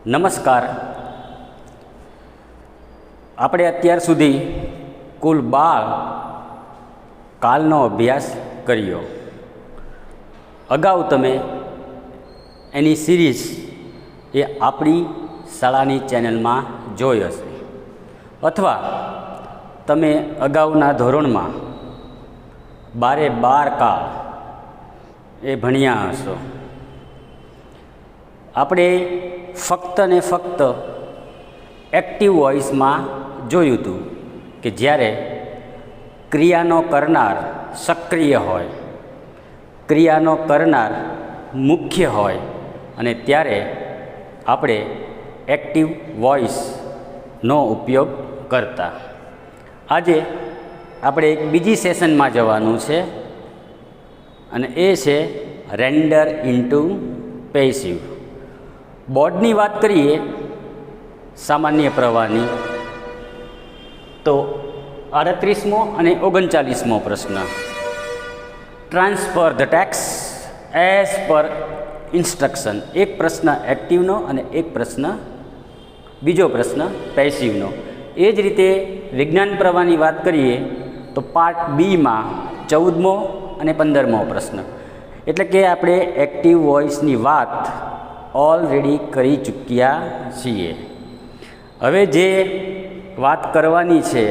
નમસ્કાર. આપણે અત્યાર સુધી કુલ 12 કાલનો અભ્યાસ કર્યો. અગાઉ તમે એની સિરીઝ એ આપણી શાળાની ચેનલમાં જોઈ હશે, અથવા તમે અગાઉના ધોરણમાં 12 કાળ એ ભણ્યા હશો. આપણે ફક્ત ને ફક્ત એક્ટિવ વોઇસમાં જોયું હતું કે જ્યારે ક્રિયાનો કરનાર સક્રિય હોય, ક્રિયાનો કરનાર મુખ્ય હોય અને ત્યારે આપણે એક્ટિવ વોઇસનો ઉપયોગ કરતા. આજે આપણે એક બીજી સેશનમાં જવાનું છે અને એ છે રેન્ડર ઇન્ટુ પેસિવ. બોર્ડની વાત કરીએ સામાન્ય પ્રવાહની, તો 38મો અને 39મો પ્રશ્ન, transfer the tax as per instruction. એક પ્રશ્ન એક્ટિવનો અને એક પ્રશ્ન બીજો પ્રશ્ન પેસિવનો. એ જ રીતે વિજ્ઞાન પ્રવાહની વાત કરીએ તો પાર્ટ બીમાં 14મો અને 15મો પ્રશ્ન. એટલે કે આપણે એક્ટિવ વોઇસની વાત ઓલરેડી કરી ચૂક્યા છીએ. હવે જે વાત કરવાની છે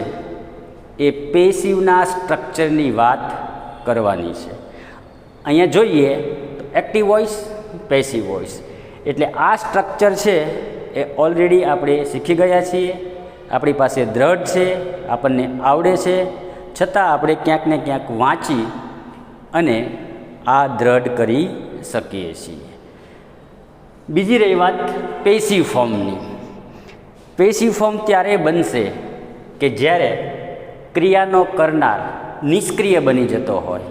એ પેસિવના સ્ટ્રક્ચરની વાત કરવાની છે. અહીંયા જોઈએ તો એક્ટિવ વોઇસ, પેસિવ વોઇસ, એટલે આ સ્ટ્રક્ચર છે એ ઓલરેડી આપણે શીખી ગયા છીએ. આપણી પાસે દ્રઢ છે, આપણને આવડે છે, છતાં આપણે ક્યાંક ને ક્યાંક વાંચી અને આ દ્રઢ કરી શકીએ છીએ. બીજી રહી વાત પેસિવ ફોર્મની. પેસિવ ફોર્મ ત્યારે બનશે કે જ્યારે ક્રિયાનો કરનાર નિષ્ક્રિય બની જતો હોય,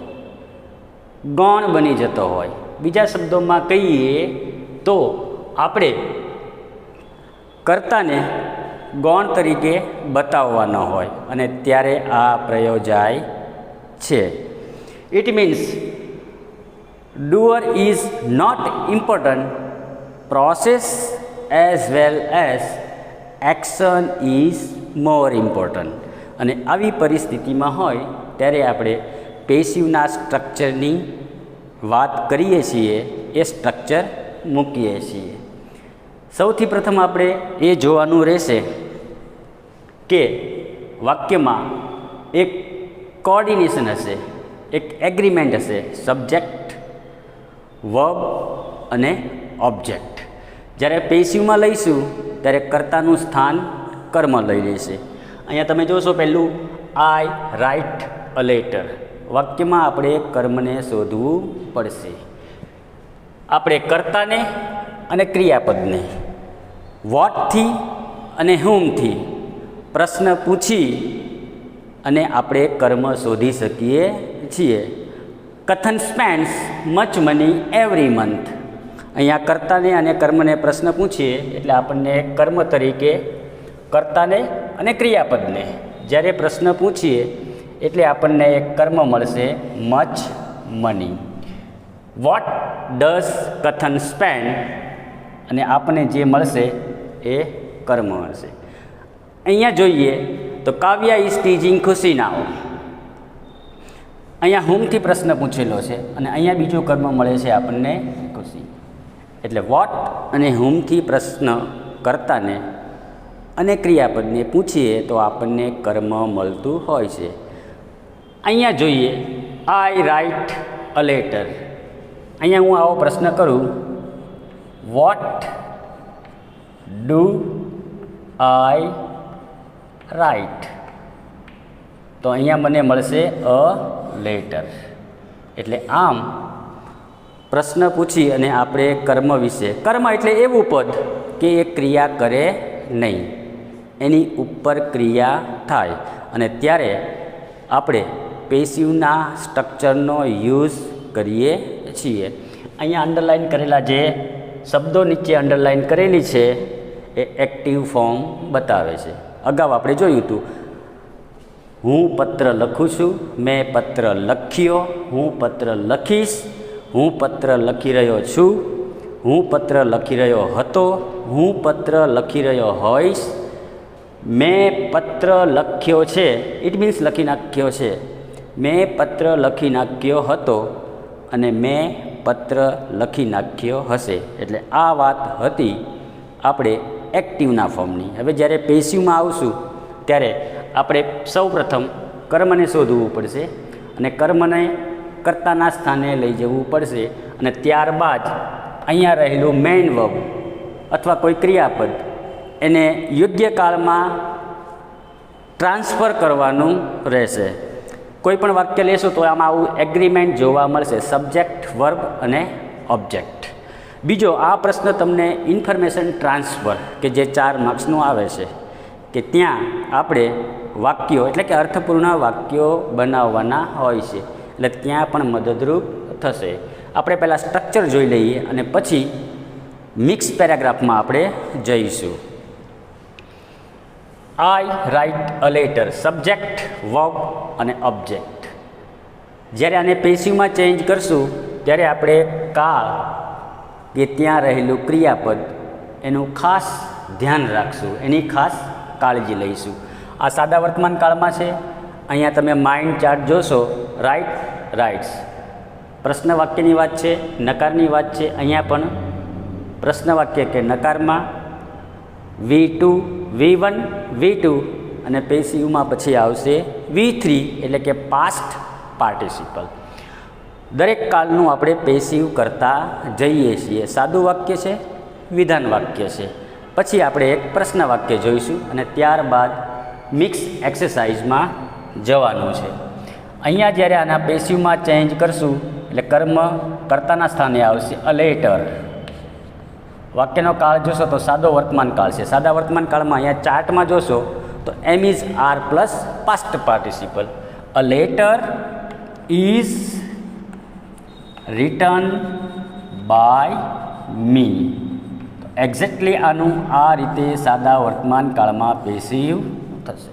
ગૌણ બની જતો હોય. બીજા શબ્દોમાં કહીએ તો આપણે કર્તાને ગૌણ તરીકે બતાવવાનો હોય અને ત્યારે આ પ્રયોજાય છે. It means doer is not important, process as well as action is more important. અને આવી પરિસ્થિતિમાં હોય ત્યારે આપણે પેસિવના સ્ટ્રક્ચરની વાત કરીએ છીએ, એ સ્ટ્રક્ચર મૂકીએ છીએ. સૌથી પ્રથમ આપણે એ જોવાનું રહેશે કે વાક્યમાં એક કોઓર્ડિનેશન હશે, એક એગ્રીમેન્ટ હશે, સબ્જેક્ટ, વર્બ અને ઓબ્જેક્ટ. જ્યારે પેસિવમાં લઈશું ત્યારે કર્તાનું સ્થાન કર્મ લઈ લેશે. અહીંયા તમે જોશો પહેલું આઈ રાઇટ અ લેટર. વાક્યમાં આપણે કર્મને શોધવું પડશે. આપણે કર્તાને અને ક્રિયાપદને વોટથી અને હુમથી પ્રશ્ન પૂછી અને આપણે કર્મ શોધી શકીએ છીએ. કથન સ્પેન્ડ્સ મચ મની એવરી મંથ. અહીંયા કર્તાને અને કર્મને પ્રશ્ન પૂછીએ એટલે આપણને કર્મ તરીકે કર્તાને અને ક્રિયાપદને જ્યારે પ્રશ્ન પૂછીએ એટલે આપણને એક કર્મ મળશે, મચ મની. વોટ ડઝ કથન સ્પેન્ડ, અને આપણને જે મળશે એ કર્મ મળશે. અહીંયા જોઈએ તો કાવ્યા ઇઝ ટીચિંગ ખુશી નાઓ. અહીંયા હુમથી પ્રશ્ન પૂછેલો છે અને અહીંયા બીજું કર્મ મળે છે આપણને ખુશી. એટલે વોટ અને હુમથી પ્રશ્ન કર્તાને અને ક્રિયાપદને પૂછીએ તો આપણને કર્મ મળતું હોય છે. અહીંયા જોઈએ આઈ રાઇટ અ લેટર. અહીંયા હું આવો પ્રશ્ન કરું, વોટ ડુ આઈ રાઇટ, તો અહીંયા મને મળશે અ લેટર. એટલે આમ પ્રશ્ન પૂછી અને આપણે કર્મ વિશે, કર્મ એટલે એવું પદ કે એ ક્રિયા કરે નહીં, એની ઉપર ક્રિયા થાય, અને ત્યારે આપણે પેસિવના સ્ટ્રક્ચરનો યુઝ કરીએ છીએ. અહીંયા અંડરલાઇન કરેલા જે શબ્દો નીચે અંડરલાઇન કરેલી છે એ એક્ટિવ ફોર્મ બતાવે છે. અગાઉ આપણે જોયું હતું, હું પત્ર લખું છું, મેં પત્ર લખ્યો, હું પત્ર લખીશ, હું પત્ર લખી રહ્યો છું, હું પત્ર લખી રહ્યો હતો, હું પત્ર લખી રહ્યો હોઈશ, મેં પત્ર લખ્યો છે, ઇટ મીન્સ લખી નાખ્યો છે, મેં પત્ર લખી નાખ્યો હતો અને મેં પત્ર લખી નાખ્યો હશે. એટલે આ વાત હતી આપણે એક્ટિવના ફોર્મની. હવે જ્યારે પેસિવમાં આવશું ત્યારે આપણે સૌપ્રથમ કર્મને શોધવું પડશે અને કર્મને કર્તાના સ્થાને લઈ જવું પડશે અને ત્યારબાદ અહીંયા રહેલું મેઇન વર્બ અથવા કોઈ ક્રિયાપદ એને યોગ્ય કાળમાં ટ્રાન્સફર કરવાનું રહેશે. કોઈ પણ વાક્ય લેશો તો આમાં આવું એગ્રીમેન્ટ જોવા મળશે, સબ્જેક્ટ, વર્બ અને ઓબ્જેક્ટ. બીજો આ પ્રશ્ન તમને ઇન્ફોર્મેશન ટ્રાન્સફર કે જે 4 માર્ક્સનું આવે છે કે ત્યાં આપણે વાક્યો એટલે કે અર્થપૂર્ણ વાક્યો બનાવવાના હોય છે, એટલે ત્યાં પણ મદદરૂપ થશે. આપણે પહેલાં સ્ટ્રક્ચર જોઈ લઈએ અને પછી મિક્સ પેરેગ્રાફમાં આપણે જઈશું. I write a letter, subject, verb અને ઓબ્જેક્ટ. જ્યારે આને પેસિવમાં ચેન્જ કરશું ત્યારે આપણે કાળ કે ત્યાં રહેલું ક્રિયાપદ એનું ખાસ ધ્યાન રાખશું, એની ખાસ કાળજી લઈશું. આ સાદા વર્તમાન કાળમાં છે. અહીંયા તમે માઇન્ડ ચાર્ટ જોશો, રાઇટ, રાઇટ્સ, પ્રશ્ન વાક્યની વાત છે, નકારની વાત છે. અહીંયા પણ પ્રશ્ન વાક્ય કે નકારમાં V2, V1, V2 અને પેસિવમાં પછી આવશે V3 એટલે કે પાસ્ટ પાર્ટિસિપલ. દરેક કાળનું આપણે પેસિવ કરતા જઈએ છીએ. સાદું વાક્ય છે, વિધાન વાક્ય છે, પછી આપણે એક પ્રશ્ન વાક્ય જોઈશું અને ત્યારબાદ મિક્સ એક્સરસાઇઝમાં જવાનું છે. અહીંયા જ્યારે આના પેસિવમાં ચેન્જ કરશું એટલે કર્મ કર્તાના સ્થાને આવશે અ લેટર. વાક્યનો કાળ જોશો તો સાદો વર્તમાન કાળ છે. સાદા વર્તમાન કાળમાં અહીંયા ચાર્ટમાં જોશો તો am is are plus past participle. A letter is written by me. Exactly આનું આ રીતે સાદા વર્તમાન કાળમાં પેસિવ થશે.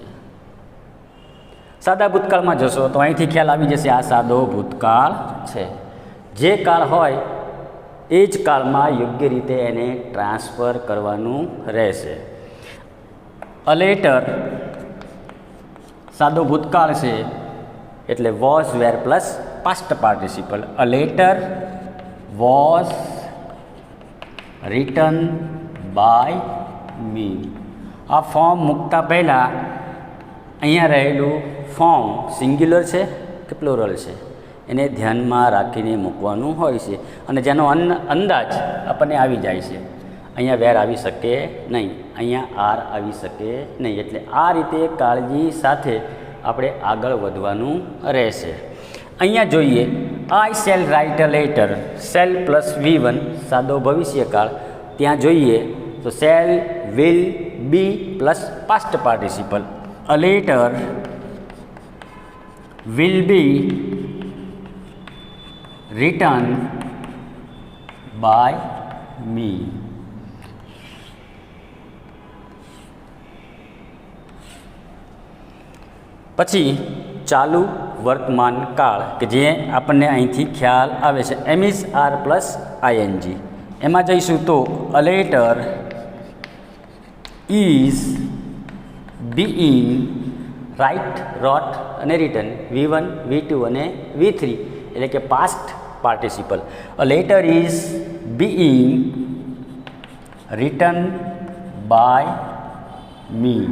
સાદા ભૂતકાળમાં જશો તો અહીંથી ખ્યાલ આવી જશે આ સાદો ભૂતકાળ છે. જે કાળ હોય એ જ કાળમાં યોગ્ય રીતે એને ટ્રાન્સફર કરવાનું રહેશે. અ લેટર સાદો ભૂતકાળ છે એટલે was were plus past participle. A letter was written by me. આ ફોર્મ મૂકતા પહેલાં અહીંયા રહેલું ફોર્મ સિંગ્યુલર છે કે પ્લુરલ છે એને ધ્યાનમાં રાખીને મૂકવાનું હોય છે અને જેનો અંદાજ આપણને આવી જાય છે. અહીંયા વેર આવી શકે નહીં, અહીંયા આર આવી શકે નહીં. એટલે આ રીતે કાળજી સાથે આપણે આગળ વધવાનું રહેશે. અહીંયા જોઈએ I shall write a letter, shall plus V1 સાદો ભવિષ્યકાળ. ત્યાં જોઈએ તો shall will be plus past participle. A letter will be written by me. પછી ચાલુ વર્તમાન કાળ કે જે આપણને અહીંથી ખ્યાલ આવે છે am is are plus ING. એમાં જઈશું તો a letter is being write, wrote અને રિટન V1, V2 અને V3 એટલે કે past participle. A letter is being written by me.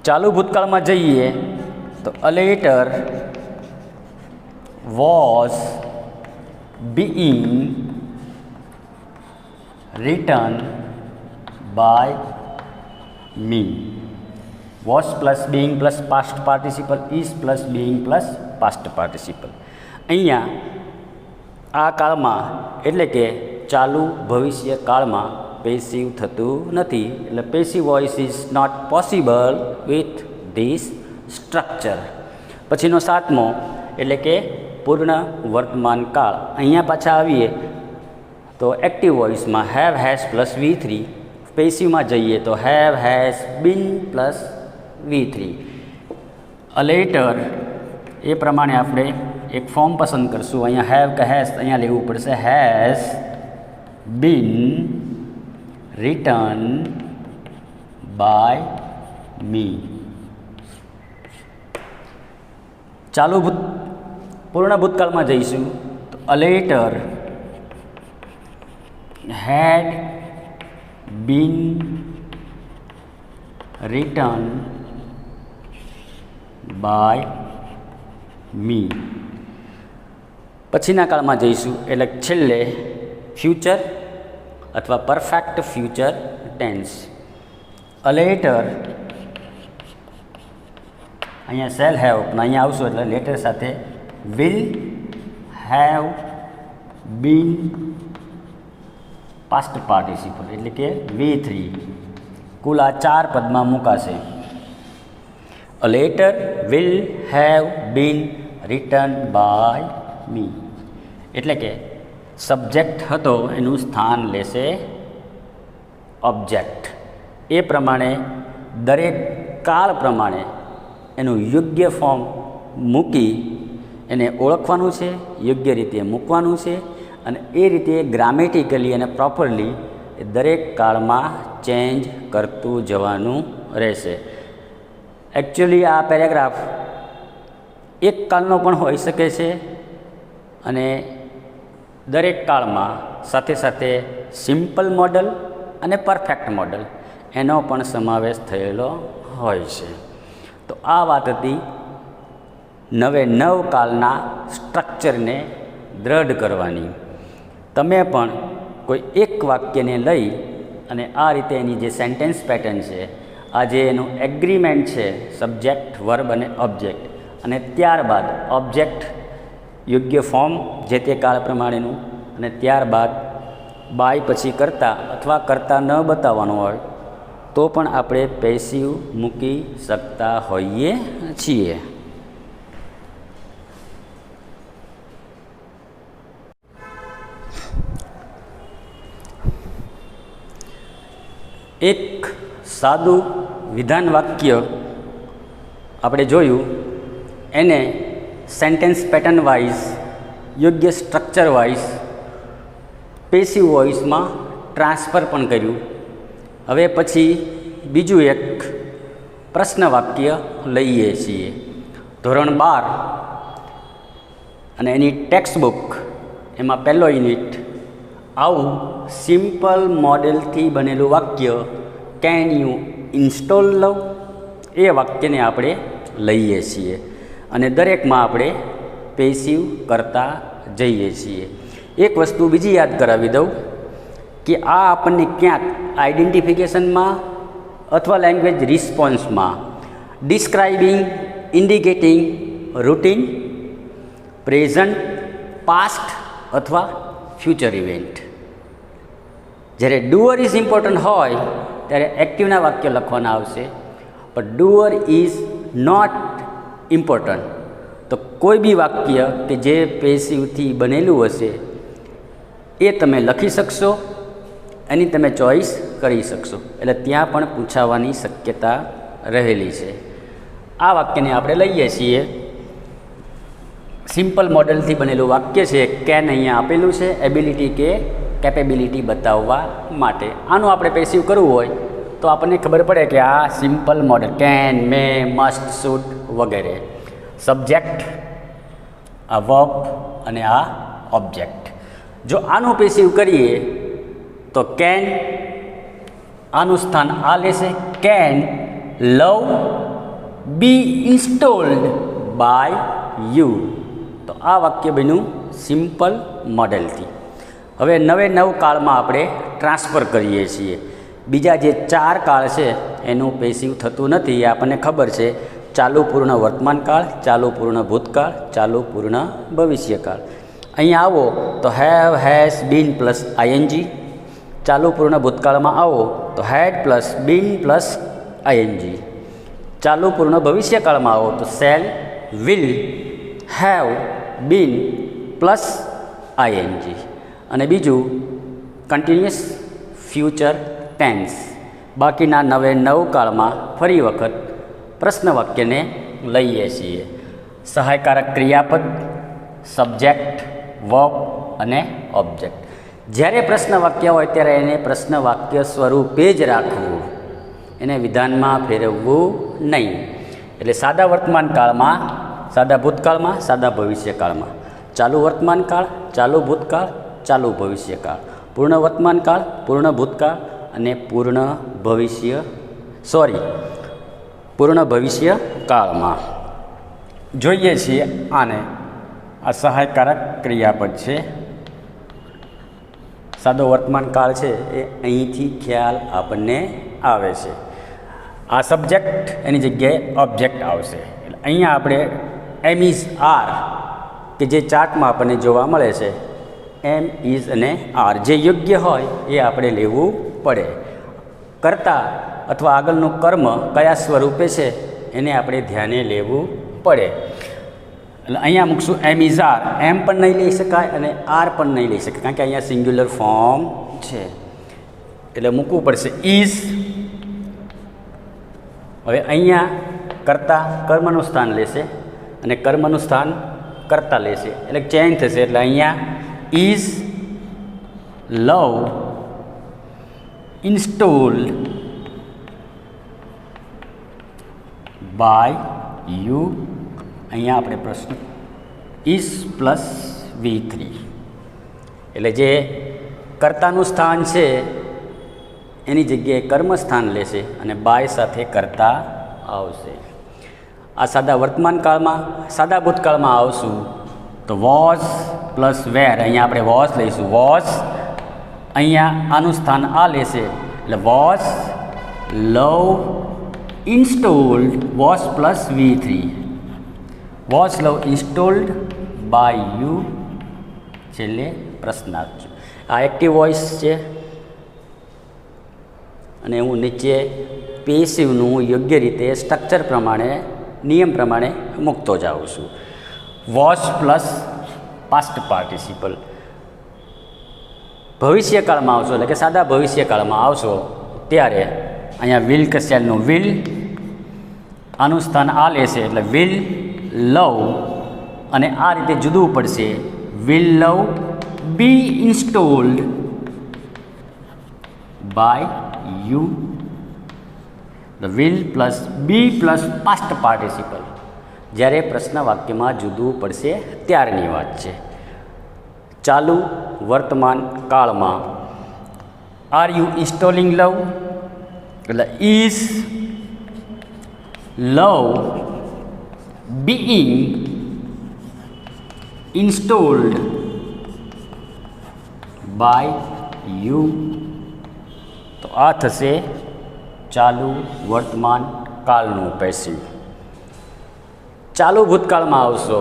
ચાલુ ભૂતકાળમાં જઈએ તો a letter was being written by me. Was plus being plus past participle, is plus being plus past participle. અહીંયા આ કાળમાં એટલે કે ચાલુ ભવિષ્ય કાળમાં પેસિવ થતું નથી. એટલે passive voice is not possible with this structure. પછીનો 7મો એટલે કે પૂર્ણ વર્તમાન કાળ. અહીંયા પાછા આવીએ તો એક્ટિવ વોઇસમાં હેવ હેઝ પ્લસ V3. પેસિવમાં જઈએ તો have has been plus V3. A letter એ પ્રમાણે આપણે એક ફોર્મ પસંદ કરશું. અહીંયા હેવ કે હેઝ અહીંયા લેવું પડશે. Has been written by me. ચાલુ પૂર્ણ ભૂતકાળમાં જઈશું તો a letter had been written by me. પછીના કાળમાં જઈશું એટલે છેલ્લે ફ્યુચર અથવા perfect future tense. A letter અહીંયા શેલ હેવ પણ અહીંયા આવશું એટલે લેટર સાથે will have been past participle એટલે કે V3 કુલ આ 4 પદમાં મુકાશે. A letter will have been written by me એટલે કે સબ્જેક્ટ હતો એનું સ્થાન લેશે ઓબ્જેક્ટ. એ પ્રમાણે દરેક કાળ પ્રમાણે એનું યોગ્ય ફોર્મ મૂકી એને ઓળખવાનું છે, યોગ્ય રીતે મૂકવાનું છે અને એ રીતે ગ્રામેટિકલી અને પ્રોપરલી દરેક કાળમાં ચેન્જ કરતું જવાનું રહેશે. એકચ્યુઅલી આ પેરેગ્રાફ એક કાળનો પણ હોઈ શકે છે અને દરેક કાળમાં સાથે સાથે સિમ્પલ મોડલ અને પરફેક્ટ મોડલ એનો પણ સમાવેશ થયેલો હોય છે. તો આ વાત હતી નવે નવ કાળના સ્ટ્રક્ચરને દ્રઢ કરવાની. તમે પણ કોઈ એક વાક્યને લઈ અને આ રીતે એની જે સેન્ટેન્સ પેટર્ન છે, આ જે એનું એગ્રીમેન્ટ છે સબ્જેક્ટ વર્બ અને ઓબ્જેક્ટ, અને ત્યારબાદ ઓબ્જેક્ટ યોગ્ય ફોર્મ જે તે કાળ પ્રમાણેનું અને ત્યારબાદ બાય પછી કરતા અથવા કરતા ન બતાવવાનું હોય તો પણ આપણે પેસિવ મૂકી શકતા હોઈએ છીએ. એક સાદું વિધાન વાક્ય આપણે જોયું, એને સેન્ટેન્સ પેટર્ન વાઇઝ યોગ્ય સ્ટ્રક્ચર વાઇઝ પેસિવ વોઇસમાં ટ્રાન્સફર પણ કર્યું. હવે પછી બીજું એક પ્રશ્ન વાક્ય લઈએ છીએ. ધોરણ 12 અને એની ટેક્સ્ટ બુક એમાં પહેલો યુનિટ આવું સિમ્પલ મોડેલથી બનેલું વાક્ય કેન યુ ઇન્સ્ટોલ લવ એ વાક્યને આપણે લઈએ છીએ અને દરેકમાં આપણે પેસિવ કરતા જઈએ છીએ. એક વસ્તુ બીજી યાદ કરાવી દઉં કે આ આપણને ક્યાંક આઈડેન્ટિફિકેશનમાં અથવા લેંગ્વેજ રિસ્પોન્સમાં describing, indicating routine, present, past અથવા ફ્યુચર ઇવેન્ટ. જ્યારે ડુઅર ઇઝ ઇમ્પોર્ટન્ટ હોય ત્યારે એક્ટિવના વાક્ય લખવાના આવશે, પણ ડુઅર ઇઝ નોટ ઇમ્પોર્ટન્ટ તો કોઈ બી વાક્ય કે જે પેસિવથી બનેલું હશે એ તમે લખી શકશો, એની તમે ચોઈસ કરી શકશો. એટલે ત્યાં પણ પૂછાવાની શક્યતા રહેલી છે. આ વાક્યને આપણે લઈએ છીએ. સિમ્પલ મોડેલથી બનેલું વાક્ય છે. કેન અહીંયા આપેલું છે એબિલિટી કે કેપેબિલિટી બતાવવા માટે. આનું આપણે પેસિવ કરવું હોય તો આપણને ખબર પડે કે આ simple model can, may, must, should વગેરે. સબ્જેક્ટ, આ વર્બ અને આ ઓબ્જેક્ટ. જો આનું પેસિવ કરીએ તો કેન આનું સ્થાન આ લેશે. Can love be installed by you. તો આ વાક્ય બન્યું સિમ્પલ મોડેલથી. હવે નવે નવ કાળમાં આપણે ટ્રાન્સફર કરીએ છીએ. બીજા જે 4 કાળ છે એનું પેસિવ થતું નથી એ આપણને ખબર છે. ચાલુ પૂર્ણ વર્તમાનકાળ, ચાલુ પૂર્ણ ભૂતકાળ, ચાલુ પૂર્ણ ભવિષ્યકાળ. અહીંયા આવો તો have, has, been plus ING. ચાલુ પૂર્ણ ભૂતકાળમાં આવો તો had plus been plus ING. ચાલુ પૂર્ણ ભવિષ્યકાળમાં આવો તો shall, will, have, been plus ING. અને બીજું કન્ટિન્યુઅસ ફ્યુચર ટેન્સ. બાકીના નવે નવ કાળમાં ફરી વખત પ્રશ્ન વાક્યને લઈએ છીએ. સહાયકારક ક્રિયાપદ સબ્જેક્ટ, વર્બ અને ઓબ્જેક્ટ. જ્યારે પ્રશ્ન વાક્ય હોય ત્યારે એને પ્રશ્ન વાક્ય સ્વરૂપે જ રાખવું, એને વિધાનમાં ફેરવવું નહીં. એટલે સાદા વર્તમાન કાળમાં, સાદા ભૂતકાળમાં, સાદા ભવિષ્યકાળમાં, ચાલુ વર્તમાન કાળ, ચાલુ ભૂતકાળ, ચાલુ ભવિષ્યકાળ, પૂર્ણ વર્તમાન કાળ, પૂર્ણ ભૂતકાળ અને પૂર્ણ ભવિષ્ય કાળમાં. જોઈએ છીએ આને, આ સહાયકારક ક્રિયાપદ છે. સાદો વર્તમાન કાળ છે એ અહીંથી ખ્યાલ આપણને આવે છે. આ સબ્જેક્ટ એની જગ્યાએ ઓબ્જેક્ટ આવશે. એટલે અહીંયા આપણે એમ ઇઝ આર કે જે ચાર્ટમાં આપણને જોવા મળે છે, એમ ઇઝ અને આર જે યોગ્ય હોય એ આપણે લેવું પડે. કર્તા અથવા આગળનું કર્મ કયા સ્વરૂપે છે એને આપણે ધ્યાને લેવું પડે. એટલે અહીંયા મૂકશું એમ ઇઝ આર. એમ પણ નહીં લઈ શકાય અને આર પણ નહીં લઈ શકાય, કારણ કે અહીંયા સિંગ્યુલર ફોર્મ છે. એટલે મૂકવું પડશે ઇઝ. હવે અહીંયા કર્તા કર્મનું સ્થાન લેશે અને કર્મનું સ્થાન કર્તા લેશે, એટલે ચેન્જ થશે. એટલે અહીંયા is love installed by you. અહીંયા આપણે પ્રશ્ન ઇઝ પ્લસ V3, એટલે જે કર્તાનું સ્થાન છે એની જગ્યાએ કર્મ સ્થાન લેશે અને બાય સાથે કર્તા આવશે. આ સાદા વર્તમાન કાળમાં, સાદા ભૂતકાળમાં આવશું તો વોઝ પ્લસ વેર. અહીંયા આપણે વોઝ લઈશું. વોઝ અહીંયા આનું સ્થાન આ લેશે, એટલે was love installed was plus V3. Was love installed by you, છેલ્લે પ્રશ્નાર્થ. આ એક્ટિવ વોઇસ છે અને હું નીચે પેસિવનું યોગ્ય રીતે સ્ટ્રક્ચર પ્રમાણે, નિયમ પ્રમાણે મૂકતો જાઉં છું. Was plus past participle. ભવિષ્યકાળમાં આવશો એટલે કે સાદા ભવિષ્યકાળમાં આવશો ત્યારે અહીંયા વિલ કે શેલનું વિલ, આનું સ્થાન આ લેશે એટલે વિલ લવ, અને આ રીતે જુદવું પડશે. Will love be installed by you. The will plus be plus past participle. જ્યારે પ્રશ્ન વાક્યમાં જુદવું પડશે ત્યારની વાત છે. ચાલુ વર્તમાન કાળમાં આર યુ ઇન્સ્ટોલિંગ લવ, એટલે is love being installed by you. તો આ થશે ચાલુ વર્તમાન કાળનું પેસિવ. ચાલુ ભૂતકાળમાં આવશો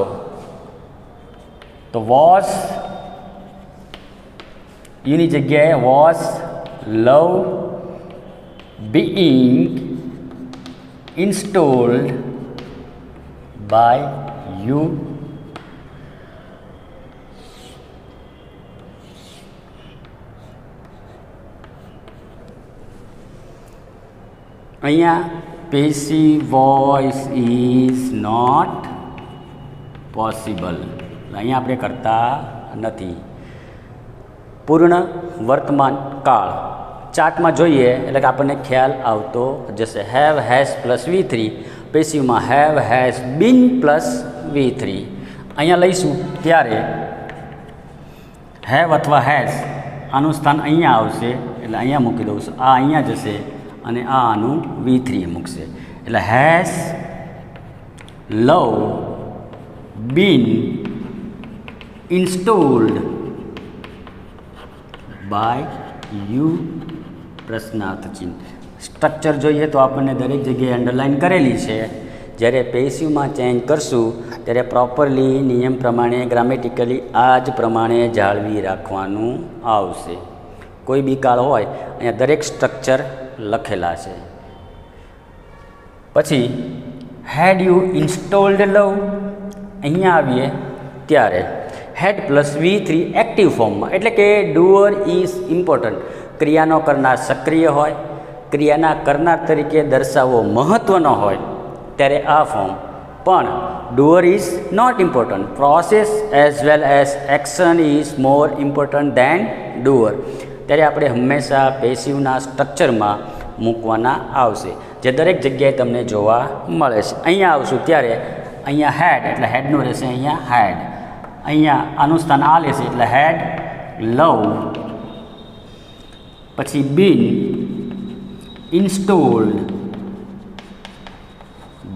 તો વોઝ, એની જગ્યાએ was love being installed by you. અહીંયા passive voice is not possible, અહીંયા આપણે કરતા નથી. પૂર્ણ વર્તમાન કાળ ચાર્ટમાં જોઈએ એટલે કે આપણને ખ્યાલ આવતો જશે. હેવ હેઝ પ્લસ V3, પેસિવમાં have has been plus V3. અહીંયા લઈશું ત્યારે હેવ અથવા હેઝ આનું સ્થાન અહીંયા આવશે, એટલે અહીંયા મૂકી દઉં છું. આ અહીંયા જશે અને આ આનું V3 મૂકશે, એટલે has love been installed by you. પ્રશ્નાર્થ ચિહ્ન. સ્ટ્રક્ચર જોઈએ તો આપણને દરેક જગ્યાએ અંડરલાઇન કરેલી છે. જ્યારે પેસિવમાં ચેન્જ કરશું ત્યારે પ્રોપરલી નિયમ પ્રમાણે ગ્રામેટિકલી આ જ પ્રમાણે જાળવી રાખવાનું આવશે. કોઈ બી કાળ હોય અહીંયા દરેક સ્ટ્રક્ચર લખેલા છે. પછી હેડ યુ ઇન્સ્ટોલ્ડ લવ, અહીંયા આવીએ ત્યારે હેડ પ્લસ V3 એક્ટિવ ફોર્મમાં, એટલે કે ડુઅર ઇઝ ઇમ્પોર્ટન્ટ. ક્રિયાનો કરનાર સક્રિય હોય, ક્રિયાના કરનાર તરીકે દર્શાવવો મહત્ત્વનો હોય ત્યારે આ ફોર્મ. પણ doer is not important. Process as well as action is more important than doer. ત્યારે આપણે હંમેશા પેસિવના સ્ટ્રક્ચરમાં મૂકવાના આવશે, જે દરેક જગ્યાએ તમને જોવા મળે છે. અહીંયા આવશું ત્યારે અહીંયા હેડ એટલે હેડનું રહેશે, અહીંયા હેડ, અહીંયા આનું સ્થાન આ લેશે એટલે હેડ લવ, પછી બીન ઇન્સ્ટોલ્ડ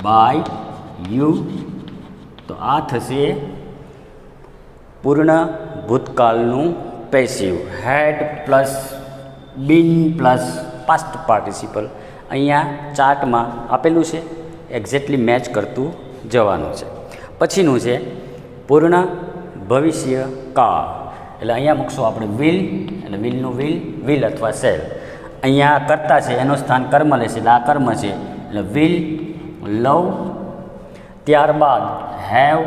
બાય યુ, તો આ થશે પૂર્ણ ભૂતકાળનું પેસિવ. Had plus been plus past participle અહીંયા ચાર્ટમાં આપેલું છે, એક્ઝેક્ટલી મેચ કરતું જવાનું છે. પછીનું છે પૂર્ણ ભવિષ્ય કાળ, એટલે અહીંયા મૂકશું આપણે વિલ, એટલે વિલનું વિલ અથવા શેલ. અહીંયા કર્તા છે એનું સ્થાન કર્મ લેશે એટલે આ કર્મ છે એટલે વિલ લવ, ત્યારબાદ હેવ,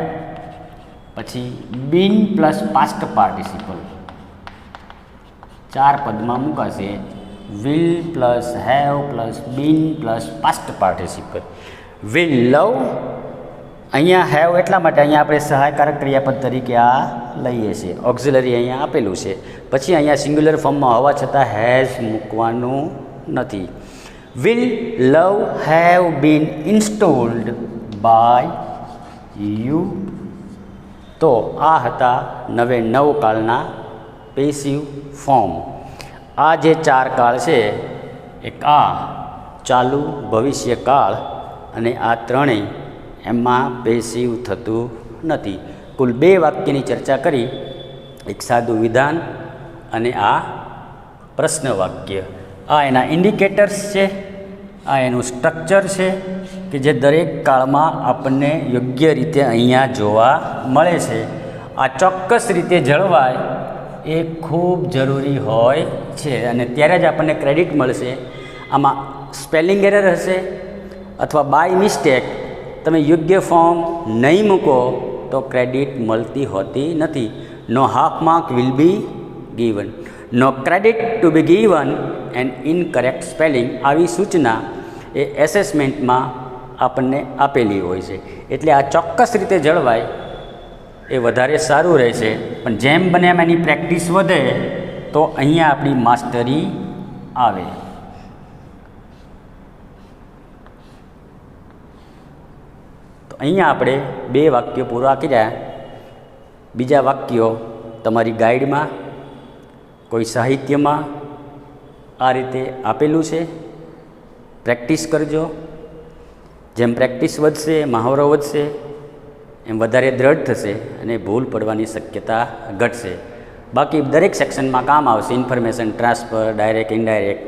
પછી બીન પ્લસ પાસ્ટ પાર્ટિસિપલ 4 પદમાં મૂકાશે, will plus have plus been plus past participle. Will love, અહીંયા હેવ એટલા માટે અહીંયા આપણે સહાયકારક ક્રિયાપદ તરીકે આ લઈએ છીએ, ઓક્ઝિલરી અહીંયા આપેલું છે. પછી અહીંયા સિંગ્યુલર ફોર્મમાં હોવા છતાં હેઝ મૂકવાનું નથી. Will love have been installed by you. તો આ હતા નવે 9 કાળના પેસિવ ફોર્મ. આ જે 4 કાળ છે, એક આ ચાલુ ભવિષ્યકાળ અને આ ત્રણેય એમાં પેસિવ થતું નથી. કુલ 2 વાક્યની ચર્ચા કરી, એક સાદું વિધાન અને આ પ્રશ્ન વાક્ય. આ એના ઇન્ડિકેટર્સ છે, આ એનું સ્ટ્રક્ચર છે કે જે દરેક કાળમાં આપણને યોગ્ય રીતે અહીંયા જોવા મળે છે. આ ચોક્કસ રીતે જળવાય એ ખૂબ જરૂરી હોય છે અને ત્યારે જ આપણને ક્રેડિટ મળશે. આમાં સ્પેલિંગ એરર હશે અથવા બાય મિસ્ટેક તમે યોગ્ય ફોર્મ નહીં મૂકો તો ક્રેડિટ મળતી હોતી નથી. No half mark will be given, no credit to be given and incorrect spelling, આવી સૂચના એ એસેસમેન્ટમાં આપણને આપેલી હોય છે. એટલે આ ચોક્કસ રીતે જળવાય એ વધારે સારું રહેશે. પણ જેમ બને એમ એની પ્રેક્ટિસ વધે તો અહીંયા આપણી માસ્ટરી આવે. તો અહીંયા આપણે 2 વાક્યો પૂરા કર્યા. બીજા વાક્યો તમારી ગાઈડમાં, કોઈ સાહિત્યમાં આ રીતે આપેલું છે. પ્રેક્ટિસ કરજો. જેમ પ્રેક્ટિસ વધશે, મહાવરો વધશે, એમ વધારે દ્રઢ થશે અને ભૂલ પડવાની શક્યતા ઘટશે. બાકી દરેક સેક્શનમાં કામ આવશે. ઇન્ફોર્મેશન ટ્રાન્સફર, ડાયરેક્ટ, ઇનડાયરેક્ટ,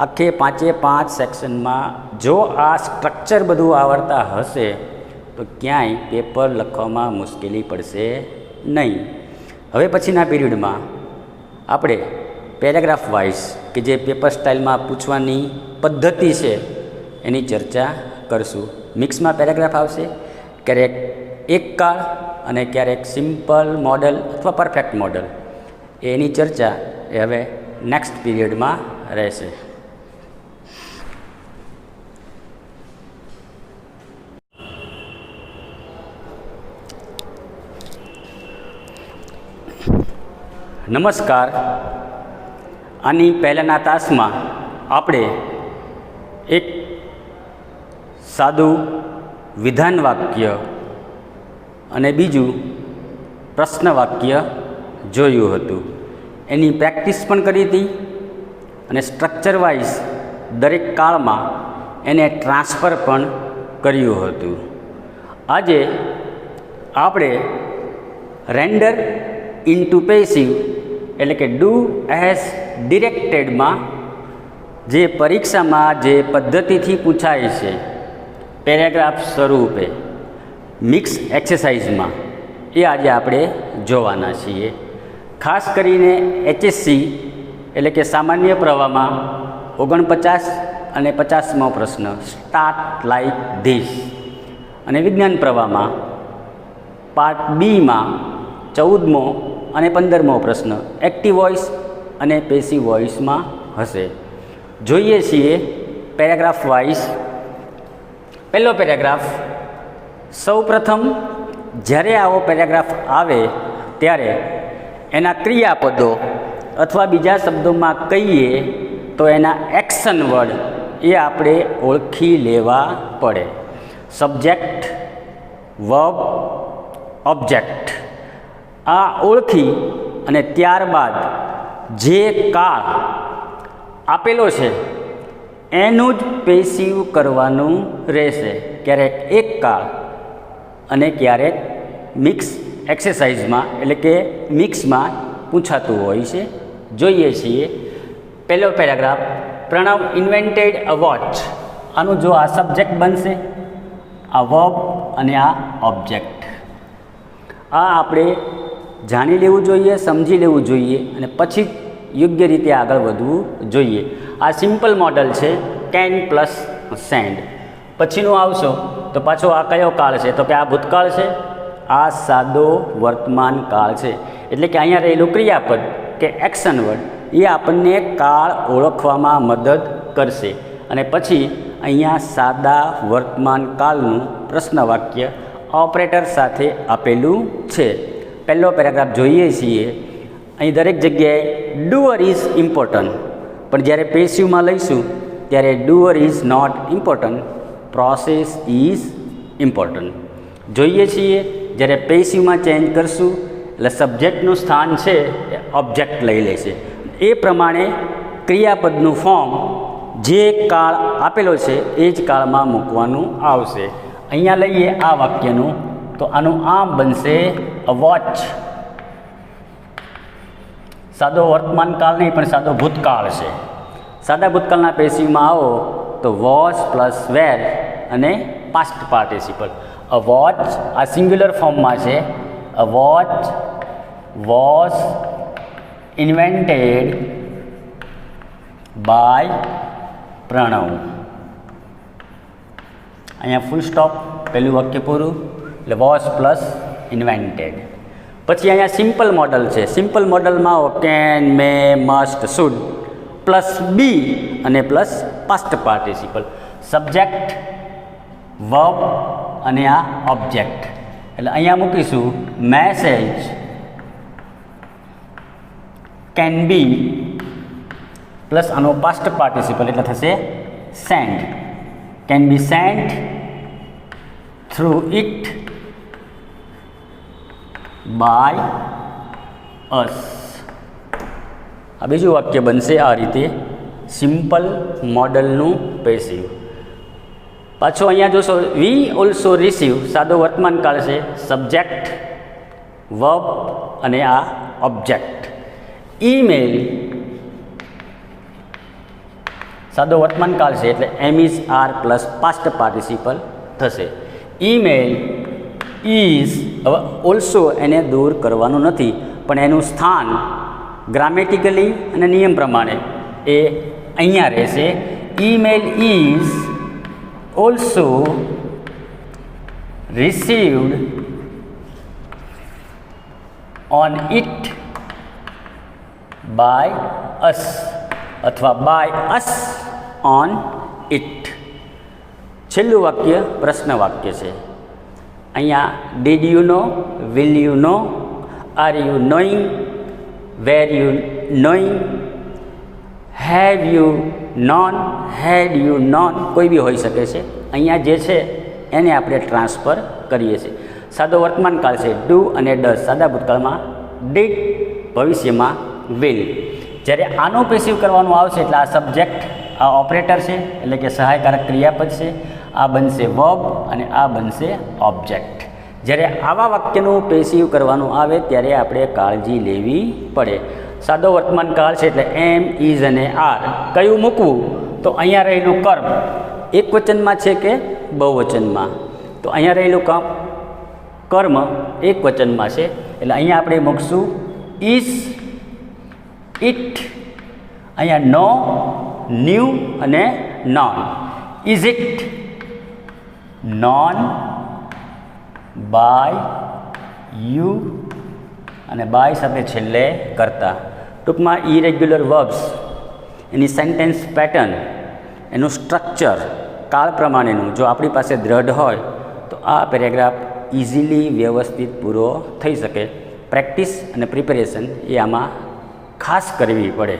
આખે 5 સેક્શનમાં જો આ સ્ટ્રક્ચર બધું આવડતા હશે તો ક્યાંય પેપર લખવામાં મુશ્કેલી પડશે નહીં. હવે પછીના પીરિયડમાં આપણે પેરેગ્રાફ વાઇઝ કે જે પેપર સ્ટાઇલમાં પૂછવાની પદ્ધતિ છે એની ચર્ચા કરશું. મિક્સમાં પેરેગ્રાફ આવશે, ક્યારેક એક કાળ અને ક્યારેક સિમ્પલ મોડલ અથવા પરફેક્ટ મોડલ. એની ચર્ચા એ હવે નેક્સ્ટ પીરિયડમાં રહેશે. નમસ્કાર. આની પહેલાંના તાસમાં આપણે એક સાદું વિધાન વાક્ય અને બીજું પ્રશ્ન વાક્ય જોયું હતું. એની પ્રેક્ટિસ પણ કરી હતી અને સ્ટ્રક્ચર વાઇઝ દરેક કાળમાં એને ટ્રાન્સફર પણ કર્યું હતું. આજે આપણે રેન્ડર ઇન્ટુ પેસિવ એટલે કે ડુ એઝ ડિરેક્ટેડમાં જે પરીક્ષામાં જે પદ્ધતિથી પૂછાય છે પેરેગ્રાફ સ્વરૂપે મિક્સ એક્સરસાઇઝમાં, એ આજે આપણે જોવાના છીએ. ખાસ કરીને HSC એટલે કે સામાન્ય પ્રવાહમાં 49 અને 50મો પ્રશ્ન સ્ટાર્ટ લાઇક ધીસ, અને વિજ્ઞાન પ્રવાહમાં પાર્ટ બીમાં 14મો અને 15મો પ્રશ્ન એક્ટિવ વોઇસ અને પેસિવ વોઇસમાં હશે. જોઈએ છીએ પેરેગ્રાફ વાઇઝ. પહેલો પેરેગ્રાફ સૌપ્રથમ જ્યારે આવો પેરેગ્રાફ આવે ત્યારે એના ક્રિયાપદો અથવા બીજા શબ્દોમાં કહીએ તો એના એક્શન વર્ડ એ આપણે ઓળખી લેવા પડે. સબ્જેક્ટ, વર્બ, ઓબ્જેક્ટ આ ઓળખી અને ત્યારબાદ જે કાળ આપેલો છે એનું જ પેસિવ કરવાનું રહેશે. ક્યારેક એક કાળ અને ક્યારેક મિક્સ એક્સરસાઇઝમાં એટલે કે મિક્સમાં પૂછાતું હોય છે. જોઈએ છીએ પહેલો paragraph, Pranav invented a watch. આનું જો આ સબ્જેક્ટ બનશે, આ વર્બ અને આ ઓબ્જેક્ટ. આ આપણે જાણી લેવું જોઈએ, સમજી લેવું જોઈએ અને પછી યોગ્ય રીતે આગળ વધવું જોઈએ. આ સિમ્પલ મોડલ છે કેન પ્લસ સેન્ડ. પછીનું આવશો તો પાછો આ કયો કાળ છે? તો કે આ ભૂતકાળ છે, આ સાદો વર્તમાન કાળ છે. એટલે કે અહીંયા રહેલું ક્રિયાપદ કે એક્શન વર્ડ એ આપણને કાળ ઓળખવામાં મદદ કરશે. અને પછી અહીંયા સાદા વર્તમાન કાળનું પ્રશ્ન વાક્ય ઓપરેટર સાથે આપેલું છે. પહેલો પેરેગ્રાફ જોઈએ છીએ. અહીં દરેક જગ્યાએ ડુઅર ઇઝ ઇમ્પોર્ટન્ટ, પણ જ્યારે પેસિવમાં લઈશું ત્યારે doer is not important, process is important. જોઈએ છીએ જ્યારે પેસિવમાં ચેન્જ કરશું એટલે સબ્જેક્ટનું સ્થાન છે એ ઓબ્જેક્ટ લઈ લેશે. એ પ્રમાણે ક્રિયાપદનું ફોર્મ જે કાળ આપેલો છે એ જ કાળમાં મૂકવાનું આવશે. અહીંયા લઈએ આ વાક્યનું તો આનું આમ બનશે અ વોચ. સાદો વર્તમાન કાળ નહીં પણ સાદો ભૂતકાળ છે. સાદા ભૂતકાળના પેસિવમાં આવો તો વોચ પ્લસ વેર અને પાસ્ટ પાર્ટિસિપલ. અ વોચ આ સિંગ્યુલર ફોર્મમાં છે. A watch was invented by Pranav. અહીંયા ફૂલ સ્ટોપ, પહેલું વાક્ય પૂરું. એટલે વોઝ પ્લસ ઇન્વેન્ટેડ. પછી અહીંયા સિમ્પલ મોડલ છે. સિમ્પલ મોડલમાં can, may, must, should plus be અને plus past participle. Subject, verb અને આ ઓબ્જેક્ટ. એટલે અહીંયા મૂકીશું મેસેજ કેન બી પ્લસ આનો પાસ્ટ પાર્ટિસિપલ એટલે થશે send. Can be sent through it by us. આ બીજું વાક્ય બનશે આ રીતે, સિમ્પલ મોડલનું પેસિવ. પાછો અહીંયા જોશો વી ઓલ્સો રિસીવ, સાદો વર્તમાન કાળ છે. સબ્જેક્ટ, વર્બ અને આ ઓબ્જેક્ટ. ઈમેલ સાદો વર્તમાન કાળ છે એટલે am is are plus past participle થશે. ઈમેલ ઇઝ હવે ઓલ્સો એને દૂર કરવાનું નથી પણ એનું સ્થાન ગ્રામેટિકલી અને નિયમ પ્રમાણે એ અહીંયા રહેશે. Email is also received on it by us અથવા બાય અસ ઓન ઇટ. છેલ્લું વાક્ય પ્રશ્ન વાક્ય છે. અહીંયા did you know, will you know, are you knowing, were you knowing, have you known, had you known કોઈ બી હોઈ શકે છે. અહીંયા જે છે એને આપણે ટ્રાન્સફર કરીએ છીએ. સાદો વર્તમાન કાળ છે ડુ અને ડઝ. સાદા ભૂતકાળમાં ડીડ, ભવિષ્યમાં વિલ. જ્યારે આનું પેસિવ કરવાનું આવશે એટલે આ સબ્જેક્ટ, આ ઓપરેટર છે એટલે કે સહાયકારક ક્રિયાપદ છે. આ બનશે વર્બ અને આ બનશે ઓબ્જેક્ટ. જ્યારે આવા વાક્યનું પેસિવ કરવાનું આવે ત્યારે આપણે કાળજી લેવી પડે. સાદો વર્તમાન કાળ છે એટલે એમ, ઇઝ અને આર કયું મૂકવું? તો અહીંયા રહેલું કર્મ એક વચનમાં છે કે બહુવચનમાં? તો અહીંયા રહેલું કર્મ એક વચનમાં છે એટલે અહીંયા આપણે મૂકશું ઇઝ, ઇટ. અહીંયા નો, ન્યૂ અને known. Is it known by you અને બાય સાથે છેલ્લે કરતા. ટૂંકમાં ઇરેગ્યુલર વર્બ્સ એની સેન્ટેન્સ પેટર્ન, એનું સ્ટ્રક્ચર કાળ પ્રમાણેનું જો આપણી પાસે દ્રઢ હોય તો આ પેરેગ્રાફ ઇઝીલી વ્યવસ્થિત પૂરો થઈ શકે. પ્રેક્ટિસ અને પ્રિપેરેશન એ આમાં ખાસ કરવી પડે.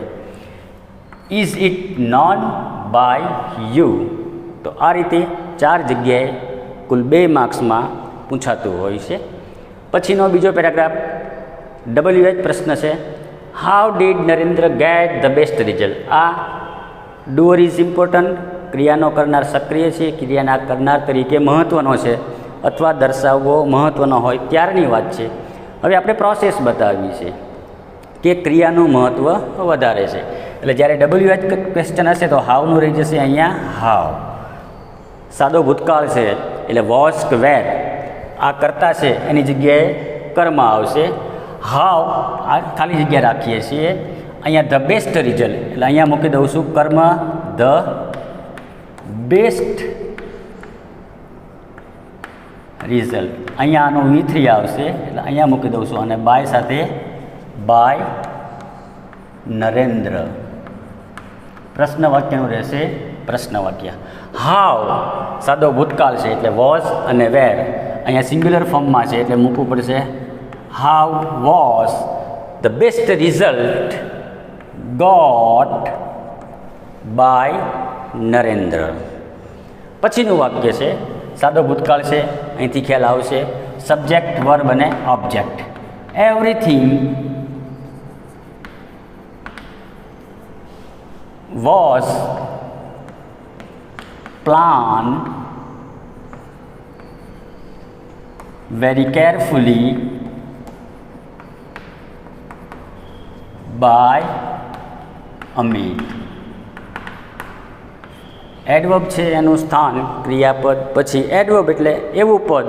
Is it known by you? તો આ રીતે 4 જગ્યાએ કુલ 2 માર્ક્સમાં પૂછાતું હોય છે. પછીનો બીજો પેરેગ્રાફ WH પ્રશ્ન છે, how did Narendra get the best result? આ ડુઅર ઇઝ ઇમ્પોર્ટન્ટ, ક્રિયાનો કરનાર સક્રિય છે, ક્રિયાના કરનાર તરીકે મહત્ત્વનો છે અથવા દર્શાવવો મહત્ત્વનો હોય ત્યારની વાત છે. હવે આપણે પ્રોસેસ બતાવી છે કે ક્રિયાનું મહત્ત્વ વધારે છે. એટલે જ્યારે WH ક્વેશ્ચન હશે તો હાવનું રહી જશે અહીંયા હાવ. સાદો ભૂતકાળ છે એટલે વોઝ કે વેર, આ કરતા છે એની જગ્યાએ કર્મ આવશે. હાવ આ ખાલી જગ્યા રાખીએ છીએ. અહીંયા ધ બેસ્ટ રિઝલ્ટ એટલે અહીંયા મૂકી દઉં છું કર્મ ધ બેસ્ટ રિઝલ્ટ. અહીંયા આનું V3 આવશે એટલે અહીંયા મૂકી દઉં છું અને બાય સાથે બાય નરેન્દ્ર. પ્રશ્ન વાક્યનું રહેશે પ્રશ્ન વાક્ય. હાવ સાદો ભૂતકાળ છે એટલે વોઝ અને વેર, અહીંયા સિંગ્યુલર ફોર્મમાં છે એટલે મૂકવું પડશે how was the best result got by Narendra. પછીનું વાક્ય છે સાદો ભૂતકાળ છે, અહીંથી ખ્યાલ આવશે સબ્જેક્ટ વર્બ અને object. Everything was plan very carefully by Amit. એડવર્બ છે એનું સ્થાન ક્રિયાપદ પછી એડવર્બ એટલે એવું પદ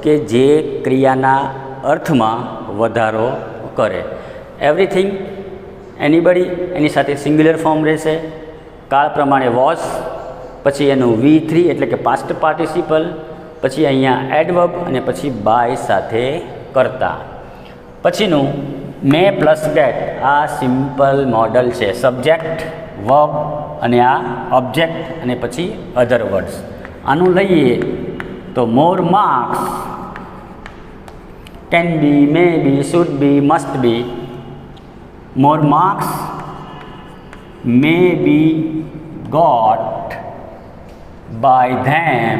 કે જે ક્રિયાના અર્થમાં વધારો કરે. એવરીથિંગ એનીબડી એની સાથે સિંગ્યુલર ફોર્મ રહેશે. કાળ પ્રમાણે વોઝ, પછી એનું V3 એટલે કે પાસ્ટ પાર્ટિસિપલ, પછી અહીંયા એડવર્બ અને પછી બાય સાથે કરતા. પછીનું મે પ્લસ ગેટ, આ સિમ્પલ મોડલ છે. સબ્જેક્ટ વર્બ અને આ ઓબ્જેક્ટ અને પછી અધર વર્ડ્સ. આનું લઈએ તો more marks can be, may be, should be, must be. More marks may be got by them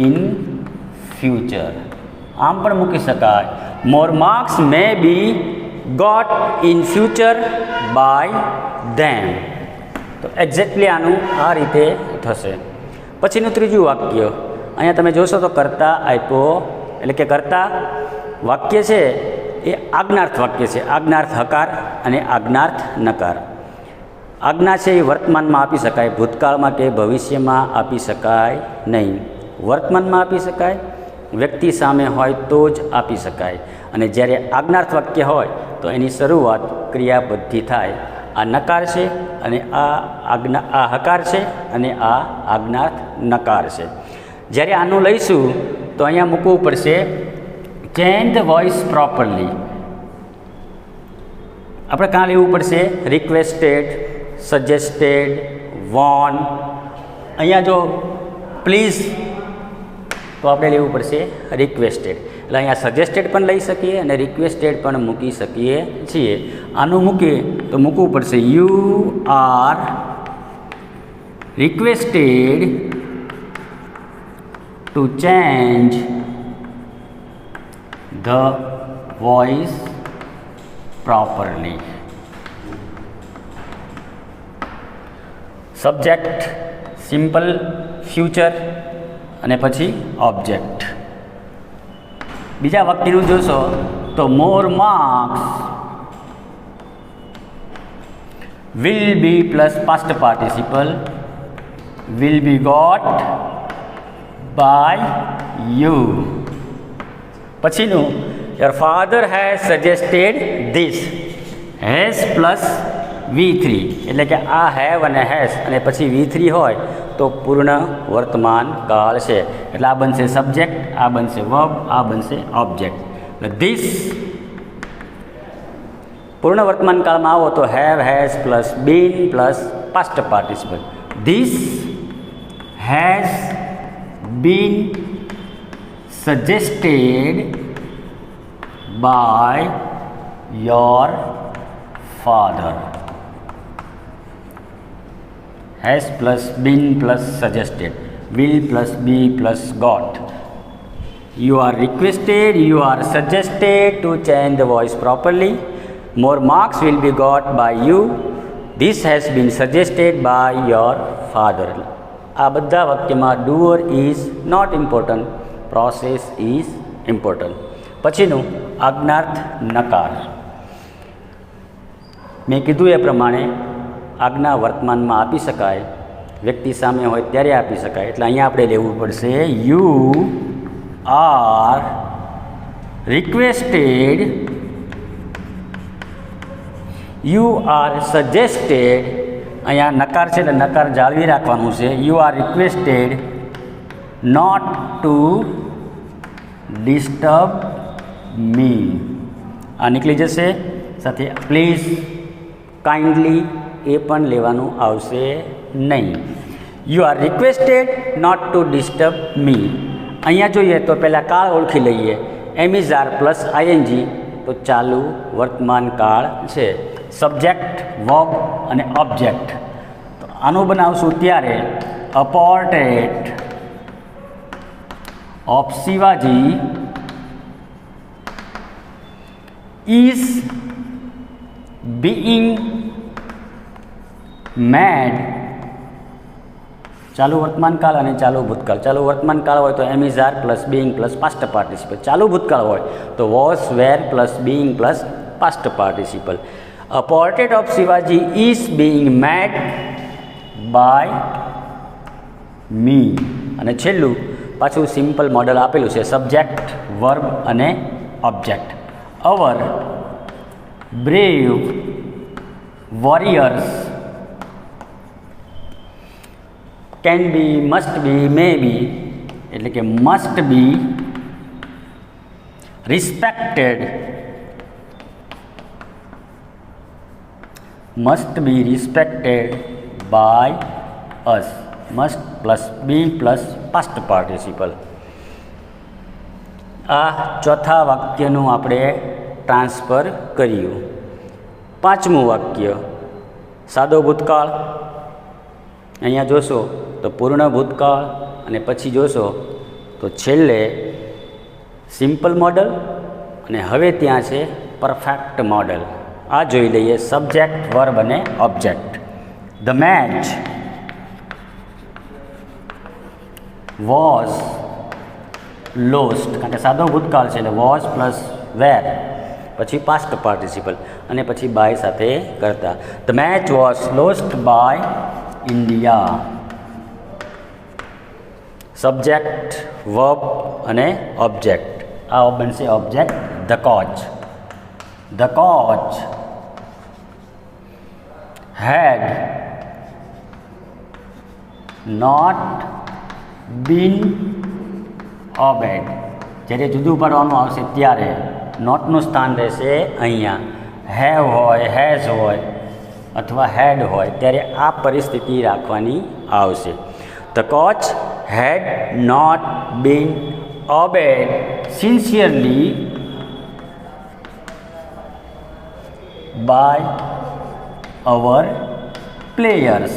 in future. આમ પણ મૂકી શકાય more marks may be got in future by them. તો એક્ઝેક્ટલી આનું આ રીતે થશે. પછીનું ત્રીજું વાક્ય અહીંયા તમે જોશો તો કરતા આપ્યો એટલે કે કરતા વાક્ય છે એ આજ્ઞાર્થ વાક્ય છે. આજ્ઞાર્થ હકાર અને આજ્ઞાર્થ નકાર. આજ્ઞા છે એ વર્તમાનમાં આપી શકાય, ભૂતકાળમાં કે ભવિષ્યમાં આપી શકાય નહીં. વર્તમાનમાં આપી શકાય, વ્યક્તિ સામે હોય તો જ આપી શકાય. અને જ્યારે આજ્ઞાર્થ વાક્ય હોય તો એની શરૂઆત ક્રિયાપદથી થાય. આ નકાર છે અને આ હકાર છે અને આ આજ્ઞાર્થ નકાર છે. જ્યારે આનું લઈશું તો અહીંયા મૂકવું પડશે ચેન્જ ધ વોઇસ પ્રોપરલી. આપણે કાં લેવું પડશે રિક્વેસ્ટેડ, સજેસ્ટેડ, વોન. અહીંયા જો પ્લીઝ તો આપણે લેવું પડશે રિક્વેસ્ટેડ. એટલે અહીંયા સજેસ્ટેડ પણ લઈ શકીએ અને રિક્વેસ્ટેડ પણ મૂકી શકીએ છીએ. આનું મૂકીએ તો મૂકવું પડશે you are requested to change the voice properly. Subject simple future અને પછી ઓબ્જેક્ટ. બીજા વાક્યનું જોશો તો more marks will be plus past participle will be got by you. પછીનું your father has suggested this. has plus V3 એટલે કે આ હેવ અને હેઝ અને પછી V3 હોય તો પૂર્ણ વર્તમાન કાળ છે. એટલે આ બનશે સબ્જેક્ટ, આ બનશે વર્બ, આ બનશે ઓબ્જેક્ટ. એટલે ધીસ પૂર્ણ વર્તમાન કાળમાં આવો તો have, has plus been plus past participle. This has been suggested by your father. Has plus been plus suggested, will plus be plus got. You are requested, you are suggested to change the voice properly. More marks will be got by you. This has been suggested by your father. આ બધા વાક્યમાં doer is not important, process is important. પછીનું આજ્ઞાર્થ નકાર. મેં કીધું એ પ્રમાણે આજ્ઞા વર્તમાનમાં આપી શકાય, વ્યક્તિ સામે હોય ત્યારે આપી શકાય. એટલે અહીંયા આપણે લેવું પડશે you are requested, you are suggested. અહીંયા નકાર છે એટલે નકાર જાળવી રાખવાનું છે. You are requested not to disturb me. આ નીકળી જશે. સાથે પ્લીઝ, કાઇન્ડલી એ પણ લેવાનું આવશે નહીં. You are requested not to disturb me. અહીંયા જોઈએ તો પહેલાં કાળ ઓળખી લઈએ. Am is are plus ING, તો ચાલુ વર્તમાન કાળ છે. સબ્જેક્ટ, વર્બ અને ઓબ્જેક્ટ. તો આનું બનાવશું ત્યારે a portrait of Shivaji is being mad. ચાલુ વર્તમાન કાળ અને ચાલુ ભૂતકાળ. ચાલુ વર્તમાન કાળ હોય તો am is are plus being plus past participle. ચાલુ ભૂતકાળ હોય તો was, were plus being plus past participle. A portrait of Shivaji is being made by me. અને છેલ્લું પાછું સિમ્પલ મોડલ આપેલું છે. સબ્જેક્ટ, વર્બ અને object. Our brave warriors can be, must be, may be. એટલે કે must be respected, must be respected by us. must plus be plus past participle. આ ચોથા વાક્યનું આપણે ટ્રાન્સફર કર્યું. પાંચમું વાક્ય સાદો ભૂતકાળ. અહીંયા જોશો તો પૂર્ણ ભૂતકાળ અને પછી જોશો તો છેલ્લે સિમ્પલ મોડલ અને હવે ત્યાં છે પરફેક્ટ મોડલ. આ જોઈ લઈએ. સબ્જેક્ટ, વર્બ અને object. The match was lost, કારણ કે સાદો ભૂતકાળ છે એટલે વોઝ પ્લસ વેર, પછી પાસ્ટ પાર્ટિસિપલ અને પછી બાય સાથે કરતા. The match was lost by India. Subject, verb અને ઓબ્જેક્ટ. આ બનશે object. The coach, the coach had not been obeyed. જ્યારે જુદું પાડવાનું આવશે ત્યારે નોટનું સ્થાન રહેશે અહીંયા. હેવ હોય, હેઝ હોય અથવા હેડ હોય ત્યારે આ પરિસ્થિતિ રાખવાની આવશે. The coach had not been obeyed sincerely by our players.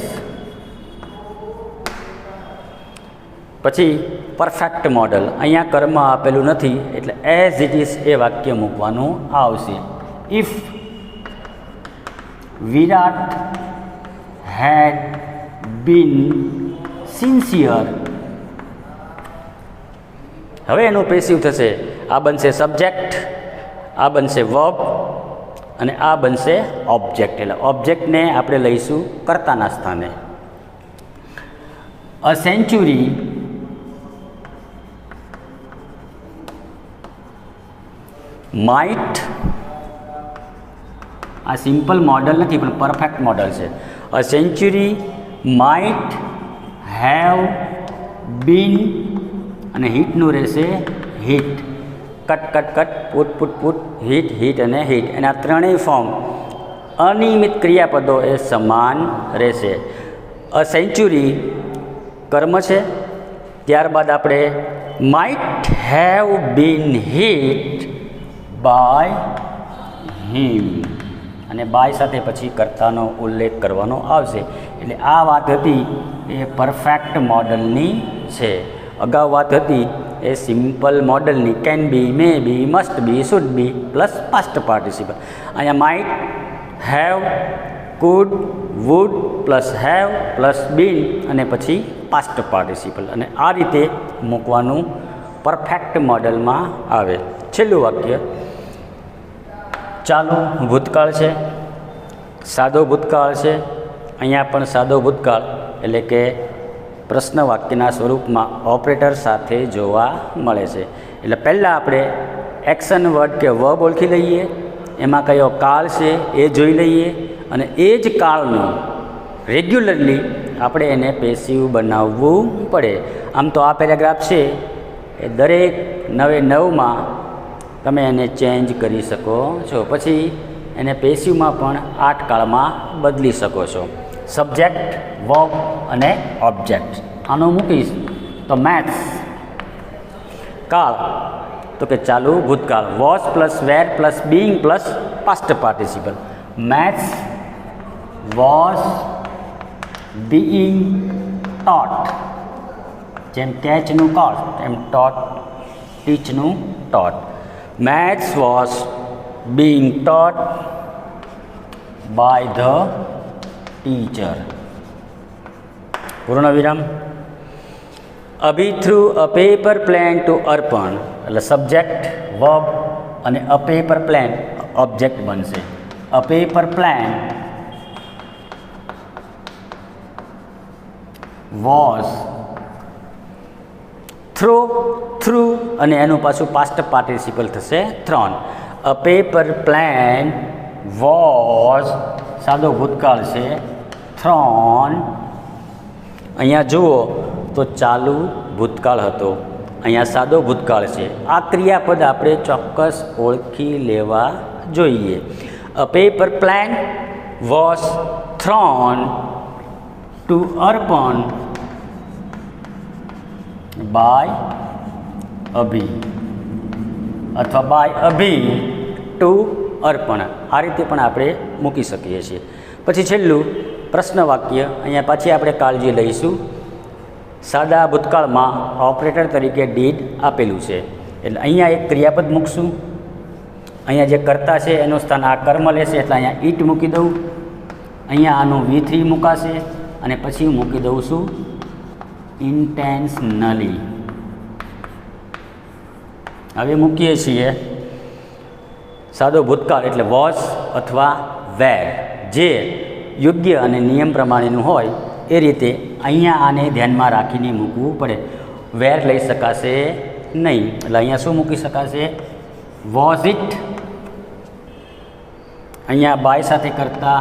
પછી પરફેક્ટ મોડલ. અહીંયા કર્મ આપેલું નથી એટલે એઝ ઇટ ઇઝ એ વાક્ય મૂકવાનું આવશે. If Virat had been sincere. હવે એનું પેસિવ થશે. આ બનશે સબ્જેક્ટ, આ બનશે વર્બ અને આ બનશે ઓબ્જેક્ટ. એટલે ઓબ્જેક્ટને આપણે લઈશું કર્તાના સ્થાને. અ સેન્ચુરી માઇટ. આ સિમ્પલ મોડલ નથી પણ પરફેક્ટ મોડલ છે. અ સેન્ચુરી માઇટ હેવ બીન અને હીટનું રહેશે heat. Cut cut cut, put put put, heat heat અને હીટ. એના ત્રણેય ફોર્મ અનિયમિત ક્રિયાપદો એ સમાન રહેશે. અ સેન્ચુરી કર્મ છે, ત્યારબાદ આપણે might have been hit by him, અને બાય સાથે પછી કર્તાનો ઉલ્લેખ કરવાનો આવશે. એટલે આ વાત હતી એ પરફેક્ટ મોડલની છે. અગાઉ વાત હતી એ સિમ્પલ મોડલની, can be, may be, must be, should be plus past participle. અહીંયા might, have, could, would plus have plus been અને પછી પાસ્ટ પાર્ટિસિપલ, અને આ રીતે મૂકવાનું પરફેક્ટ મોડલમાં આવે. છેલ્લું વાક્ય, ચાલુ ભૂતકાળ છે, સાદો ભૂતકાળ છે. અહીંયા પણ સાદો ભૂતકાળ એટલે કે પ્રશ્ન વાક્યના સ્વરૂપમાં ઓપરેટર સાથે જોવા મળે છે. એટલે પહેલાં આપણે એક્શન વર્ડ કે વર્બ ઓળખી લઈએ, એમાં કયો કાળ છે એ જોઈ લઈએ, અને એ જ કાળનું રેગ્યુલરલી આપણે એને પેસિવ બનાવવું પડે. આમ તો આ પેરેગ્રાફ છે એ દરેક 9 તમે એને ચેન્જ કરી શકો છો, પછી એને પેસિવમાં પણ 8 કાળમાં બદલી શકો છો. સબ્જેક્ટ, વર્બ અને ઓબ્જેક્ટ. આનો મૂકીશ તો મેથ્સ, કાળ તો કે ચાલુ ભૂતકાળ, was plus were plus being plus past participle. Maths was being taught, જેમ કેચનું કોટ એમ ટોટ, ટીચનું ટોટ. Maths was being taught by the teacher. પૂર્ણ વિરામ. Abhi threw a paper plane to Arpan, એટલે સબ્જેક્ટ, વર્બ અને અ પેપર પ્લેન ઓબ્જેક્ટ બનશે. અ પેપર પ્લેન વોઝ, થ્રુ અને એનું પાછું પાસ્ટ પાર્ટિસિપલ થશે thrown. A paper plane was, સાદો ભૂતકાળ છે, થ્રોન. અહીંયા જુઓ તો ચાલુ ભૂતકાળ હતો, અહીંયા સાદો ભૂતકાળ છે. આ ક્રિયાપદ આપણે ચોક્કસ ઓળખી લેવા જોઈએ. A paper plane was thrown to Arpan by Abhi, અથવા બાય અભી ટુ અર્પણ. આ રીતે પણ આપણે મૂકી શકીએ છીએ. પછી છેલ્લું પ્રશ્ન વાક્ય. અહીંયા પાછી આપણે કાળજી લઈશું. સાદા ભૂતકાળમાં ઓપરેટર તરીકે ડીડ આપેલું છે, એટલે અહીંયા એક ક્રિયાપદ મૂકશું. અહીંયા જે કર્તા છે એનું સ્થાન આ કર્મ લેશે, એટલે અહીંયા ઈટ મૂકી દઉં. અહીંયા આનું V3 મૂકાશે, અને પછી મૂકી દઉં છું ઇન્ટેન્શનલી. હવે મૂકીએ છીએ સાદો ભૂતકાળ એટલે વોઝ અથવા વેર, જે યોગ્ય અને નિયમ પ્રમાણેનું હોય એ રીતે અહીંયા આને ધ્યાનમાં રાખીને મૂકવું પડે. વેર લઈ શકાશે નહીં, એટલે અહીંયા શું મૂકી શકાશે? Was it. અહીંયા બાય સાથે કરતા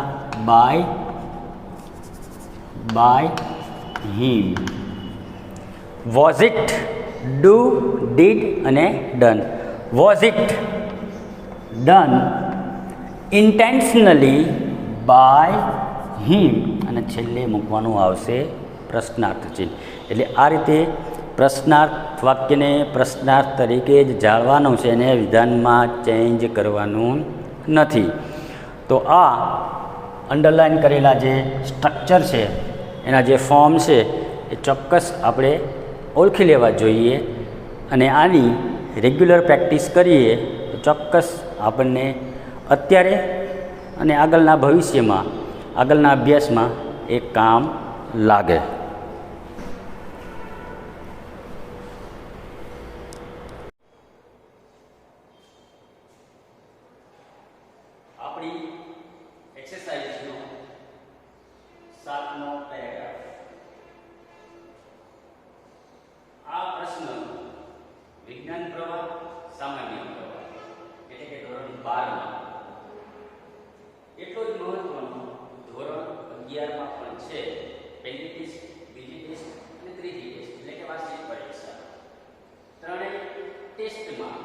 by him. Was it, do, did અને done. Was it done intentionally by him, અને છેલ્લે મૂકવાનું આવશે પ્રશ્નાર્થ ચિહ્ન. એટલે આ રીતે પ્રશ્નાર્થ વાક્યને પ્રશ્નાર્થ તરીકે જ જાળવાનું છે, એને વિધાનમાં ચેન્જ કરવાનું નથી. તો આ અંડરલાઇન કરેલા જે સ્ટ્રક્ચર છે, એના જે ફોર્મ છે એ ચોક્કસ આપણે ઓળખી લેવા જોઈએ, અને આની રેગ્યુલર પ્રેક્ટિસ કરીએ તો ચોક્કસ આપણને અત્યારે અને આગળના ભવિષ્યમાં, આગળના અભ્યાસમાં એ કામ લાગે. આપણી એક્સરસાઇઝનો 7મો પેરેગ્રાફ. આ પ્રશ્ન વિજ્ઞાન પ્રવાહ, સામાન્ય પ્રવાહ એટલે કે ધોરણ 12માં એટલો જ મહત્વનો ધોરણ 11માં પણ છે. પહેલી ટેસ્ટ, બીજી ટેસ્ટ અને ત્રીજી ટેસ્ટ એટલે કે વાર્ષિક પરીક્ષા. ત્રણેય ટેસ્ટમાં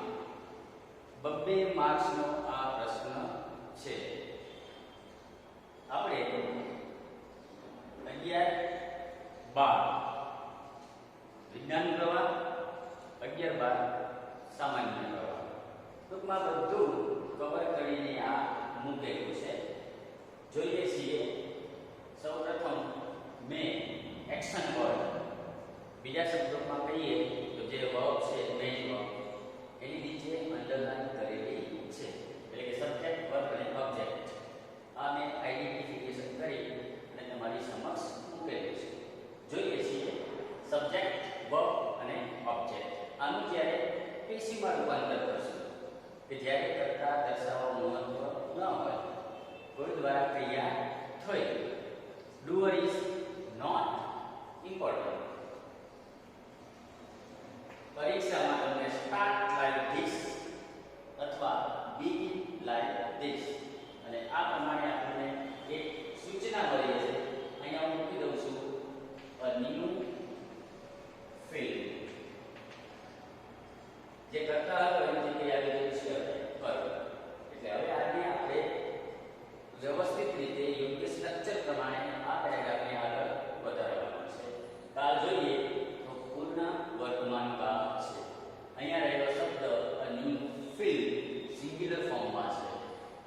2 માર્ક્સનો આ પ્રશ્ન છે. આપણે 11, 12 વિજ્ઞાન પ્રવાહ, 11-12 સામાન્ય પ્રવાહ. ટૂંકમાં બધું કવર કરીને આ મૂકેલું છે. જોઈએ છીએ સૌપ્રથમ મેં એક્શન વર્ડ, બીજા શબ્દોમાં કહીએ તો જે વર્બ છે મેઇન વર્બ એની નીચે અંડરલાઈન કરેલી છે, એટલે કે સબ્જેક્ટ, વર્બ અને ઓબ્જેક્ટ. આ મેં આઈડેન્ટિફિકેશન કરી અને તમારી સમક્ષ મૂકેલું છે. જોઈએ છીએ સબ્જેક્ટ, વર્બ અને ઓબ્જેક્ટ. આનું જ્યારે પેશીમાં રૂપાંતર કરશું કે જ્યારે કરતા દર્શાવવા મહત્વ ન હોય, કોઈ દ્વારા ક્રિયા થઈ. Doer is not important. પરીક્ષામાં તમને સ્ટાર્ટ લાઈક ધીસ અથવા બી લાઈક ધીસ અને આ પ્રમાણે આપણને એક સૂચના મળી છે. અહીંયા હું મૂકી દઉં છું અ ન્યૂ ફિલ્ડ. જે કરતા હતો એની જગ્યાએ આવી ગયું છે વર્બ. એટલે હવે આને આપણે વ્યવસ્થિત રીતે યોગ્ય સ્ટ્રક્ચર પ્રમાણે આ પેરેગ્રાફને આગળ વધારવાનું છે. કાલ જોઈએ તો પૂર્ણ વર્તમાન કાળ છે. અહીંયા રહેલો શબ્દ અ ન્યૂ ફિલ્ડ સિંગ્યુલર ફોર્મમાં છે.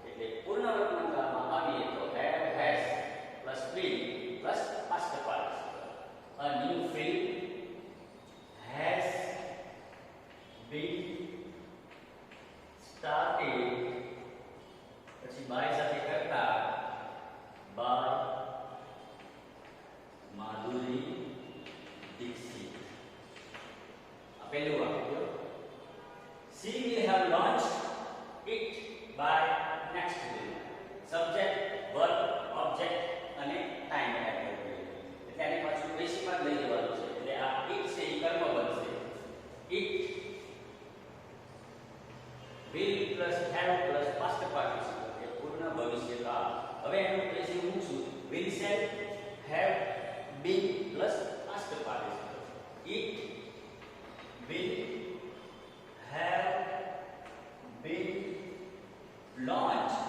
એટલે પૂર્ણ વર્તમાન કાળમાં આવીએ તો had, has plus been plus past participle. A new field has been started, પછી બાય સાથે કરતા બાય માધુરી દીક્ષિત. આ પહેલું વાક્ય. She will have launched it by next week. Subject, verb, object અને time એટલે આને પાછું પેશીમાં લઈ જવાનું છે. એટલે આ it છે એ કર્મ બનશે. It will plus have plus past participle એ પૂર્ણ ભવિષ્યકાળ. હવે એનું પેશી હું છું will shall have been plus past participle. It will have been launched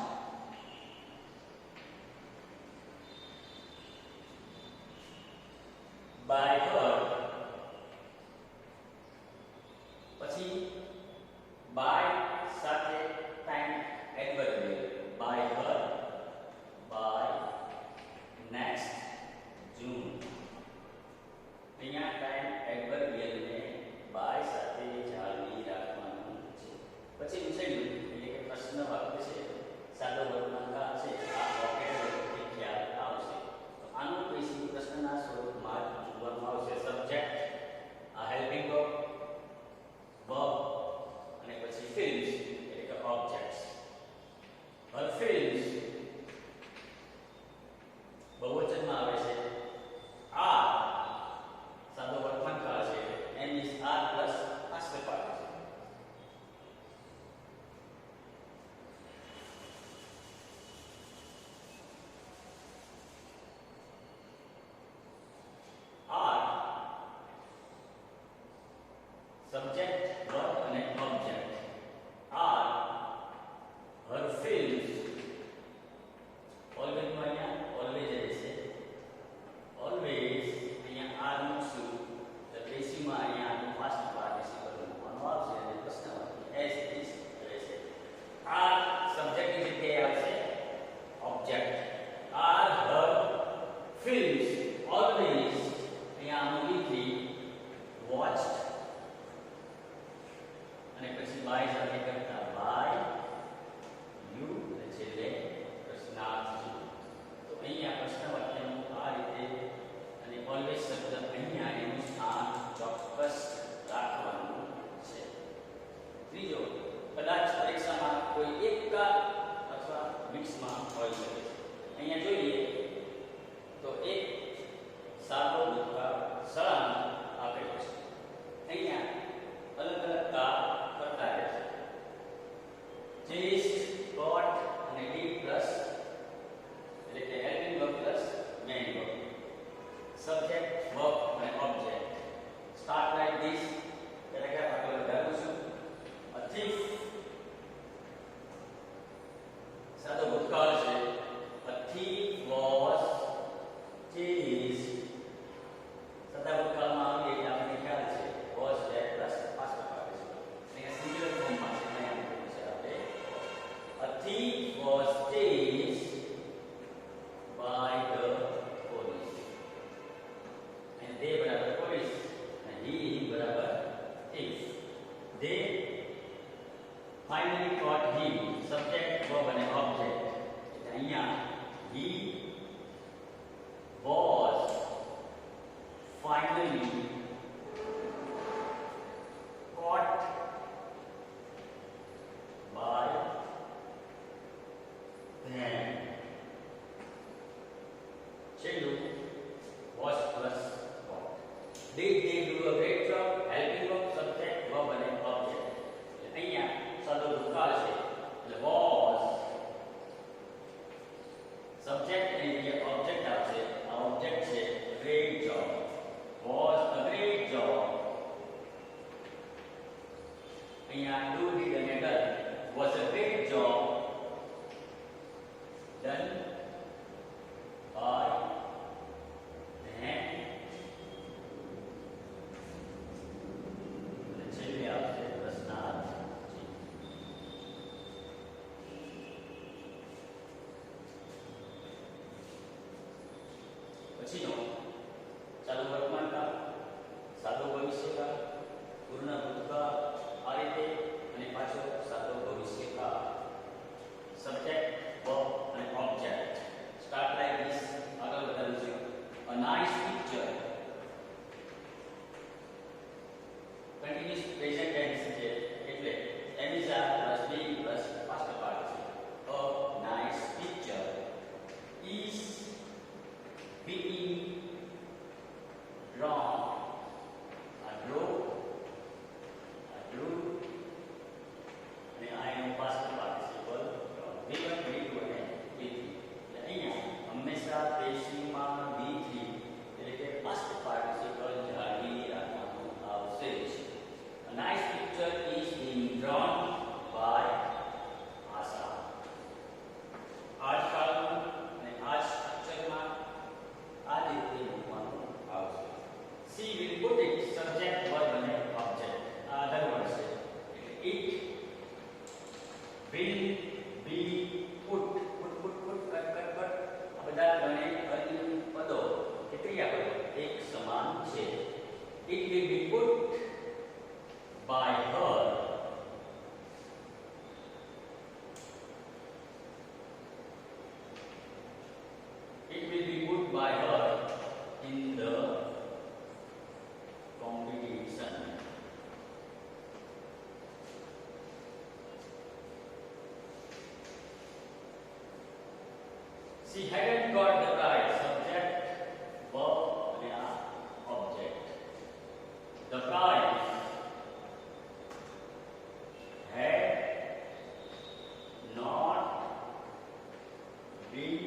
by her. પછી by સાથે time adverb by her by next June. અહીંયા ટાઈમ એડવર્બ ને by સાથે જાળવી રાખવાનું છે. પછી વિષયનું એટલે કે પ્રશ્ન વાક્ય છે, સાદો વર્તમાન કાળ છે. આ વોકેબલરી ખ્યાલ આવશે. તો આનું પેશી પ્રશ્નના સ્વરૂપમાં જોવામાં આવશે. સબ્જેક્ટ, આ હેલ્પિંગ વર્બ, verb અને પછી films એટલે કે objects. her films બહુવચનમાં આવે છે. are સાદો વર્તમાન કાળ છે. m is are plus past participle. are subject, verb અને object. are her films. always માં અહીંયા always રહેશે. always અહીંયા are મૂકશું તો પેશીમાં અહીંયા આનું past participle મૂકવાનું આવશે અને પ્રશ્ન વાક્ય as is રહેશે. are subject ની જગ્યાએ આવશે object. are her films always અહીંયા આનું લીધી watched અને પછી બાય સાથે કરતા બાય યુ અને છેલ્લે પ્રશ્નાર્થ છે. તો અહીંયા પ્રશ્ન વાક્યનું આ રીતે અને ઓલવેઝ શબ્દ અહીંયા એનું સ્થાન ચોક્કસ રાખવાનું છે. ત્રીજો, કદાચ પરીક્ષામાં કોઈ એક કાળ અથવા મિક્સમાં હોઈ શકે છે. અહીંયા જોઈએ તો એક સાદો ભૂતકાળ સળંગ આપેલો છે. અહીંયા અલગ અલગ કાળ કરતા રહેશે. chased, caught અને did પ્લસ એટલે કે helping verb plus main verb. subject, verb અને object. start like this એટલે કે આપણે વધારું છું. a thief સાદો ભૂતકાળ છે. a thief was chased. સાદા ભૂતકાળમાં આવીએ એટલે આપણને ખ્યાલ છે thief was chased by the police. And they બરાબર police and he બરાબર thief. They finally caught him. Subject, verb and object. અહીંયા he was finally caught by them. છેલ્લું was plus what. Did they do a great job? Helping verb, subject, verb and object. અહીંયા સાદો ભૂતકાળ છે એટલે was subject અને જે object આવશે આ object છે great job. Was a great job. અહીંયા do, did અને done. Was a great job done by them. છેલ્લે આવશે પ્રશ્નાર્થ. પછીનો ચાલુ વર્તમાન કાળ, સાદો ભવિષ્યકાળ, પૂર્ણ ભૂતકાળ, આ રીતે અને પાછો સાદો ભવિષ્યકાળ. સબ્જેક્ટ, વર્બ અને ઓબ્જેક્ટ. Start like this. આગળ વધારું છું. A nice picture. Continuous present tense છે એટલે am is are plus be plus past participle. A nice picture is being drawn. I drew અને આ એનો પાસ્ટ પાર્ટિસિપલ V1 V2 અને V3. એટલે અહીંયા હંમેશા પેશીમાં V3 એટલે કે પાસ્ટ પાર્ટિસિપલ જાળવી રાખવાનું આવશે. A nice picture is being drawn by Asha. આજકાલનું અને આ સ્ટ્રક્ચરમાં આ રીતે મૂકવાનું આવશે. She will put it, subject, verb અને object. આ અધર વર્ડ છે એટલે it will be put. આ બધા ગણે પદો કે ક્રિયાપદો એક સમાન છે. It will be put by her in the competition. She hadn't got the prize. Subject, verb and object. The prize had not been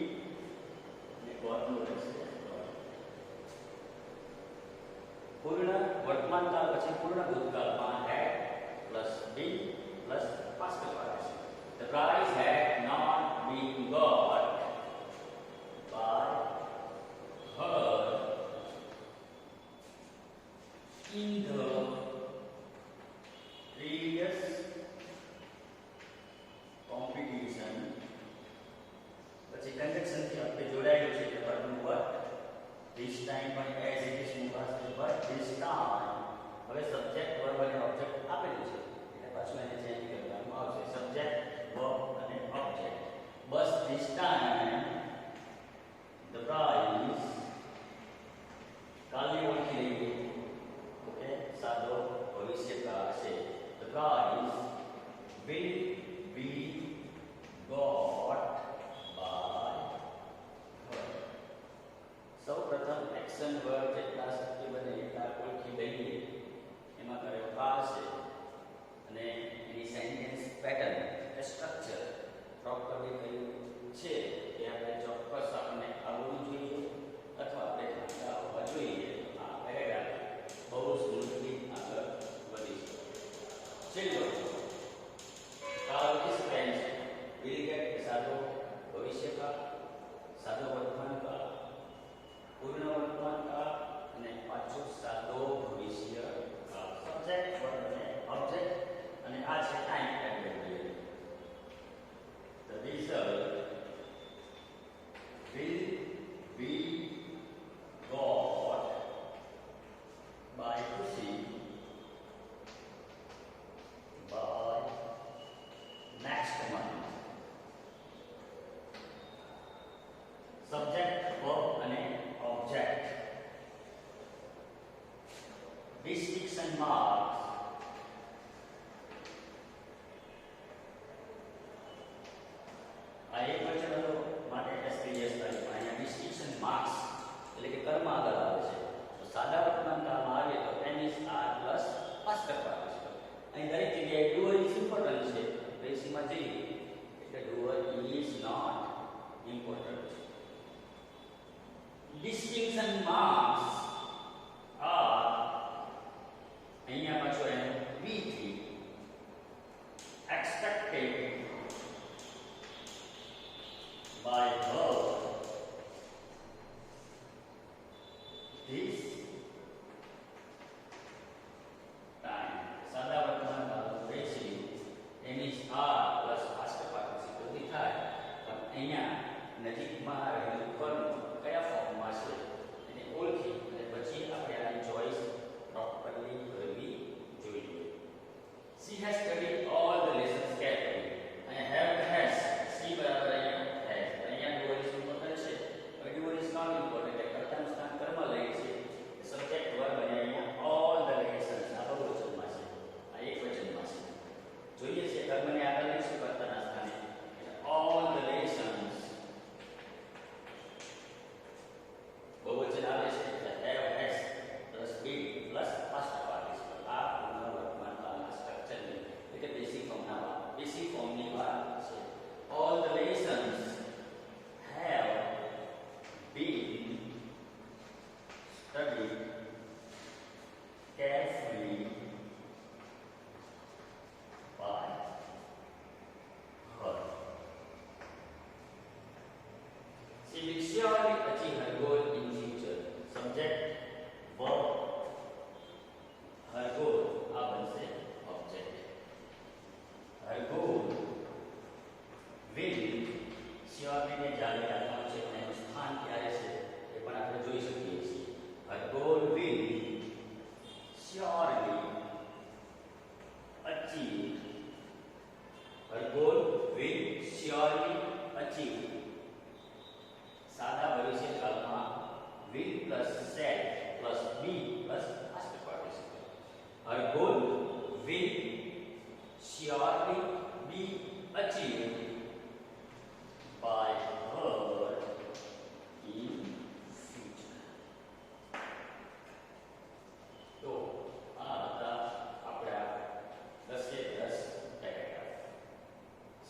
પૂર્ણ વર્તમાન કાળ પછી પૂર્ણ ભૂતકાળમાં had plus been plus past participle. The prize had not been got by her in the previous competition. પછી conjunction થી આપણે જોડાયેલું છે કે but what this time પણ as it is મુકાશે but this time. હવે સબ્જેક્ટ, વર્બ અને ઓબ્જેક્ટ આપેલું છે એટલે પાછું એને ચેન્જ કરવાનું આવશે. સબ્જેક્ટ, વર્બ અને object. Bus this time the prize કાલની ઓળખી લઈએ. ઓકે, સાદો ભવિષ્યકાળ છે. The prize will be got by her. સૌ પ્રથમ એક્શન વર્ડ જેટલા શક્ય બને એટલા ઓળખી લઈએ. એમાં સબ્જેક્ટ વર્બ અને ઓબ્જેક્ટ ડિસ્ટિંક્શન માર્ક્સ આ એક વચન હતો માટે એસપીએસ થાય પણ અહીંયા ડિસ્ટિંક્શન માર્ક્સ એટલે કે કર્મ આગળ આવે છે તો સાદા વર્તમાન કાળમાં આવે તો am is are plus past કરતા આવે છે અહીં દરેક જગ્યાએ ડુઅર ઇઝ ઇમ્પોર્ટન્ટ છે રેસીમાં જઈએ એટલે doer is not important distinction marks are અહીંયા પાછો એનો V3 expected by her this time સાદા વર્તમાન કાળનું ratio am is are plus past participle થી થાય પણ અહીંયા નજીકમાં આવેલું કર્મ કયા ફોર્મમાં છે એને ઓળખી અને પછી આપણે આની ચોઈસ પ્રોપરલી કરવી જોઈએ she has studied all the lessons carefully અને હેવ હેઝ સી બરાબર અહીંયા ડુઅલ ઇઝ ઇમ્પોર્ટન્ટ છે હવે ડુઅલ ઇઝ નોટ ઇમ્પોર્ટન્ટ એટલે કર્તાનું સ્થાન કર્મ લે છે સબ્જેક્ટ વર્બ અને અહીંયા ઓલ ધ લેસન્સ આ બહુવચનમાં છે આ એક વચનમાં છે જોઈએ છે કર્મને આગળ લઈશું કર્તાના સ્થાને ઓલ ધ લેસન્સ बहुवचन આવે છે એટલે have has plus been plus past participle આ પૂર્ણ વર્તમાન કાળના સ્ટ્રક્ચરની એટલે બેસિક ફોર્મની વાત છે all the lessons have been studied carefully by her she will surely achieve her goal in future subject verb her goal આ બનશે object her goal will surely ને જાણે રાખવાનું છે અને એનું સ્થાન ક્યારે છે એ પણ આપણે જોઈ શકીએ છીએ her goal will surely achieve her goal will surely achieve સાદા ભવિષ્ય કાળમાં will plus shall plus be plus past participle her goal will surely be achieved by her in future તો આ હતા આપણા 10 કે 10 પેરેગ્રાફ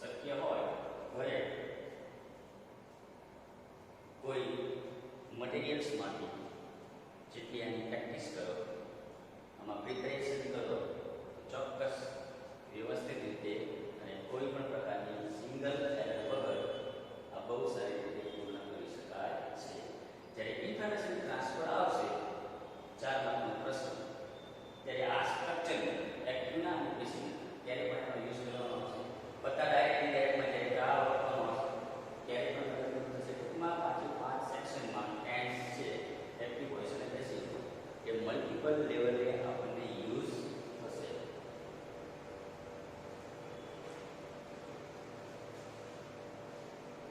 શક્ય હોય ઘરે કોઈ મટીરિયલ્સમાંથી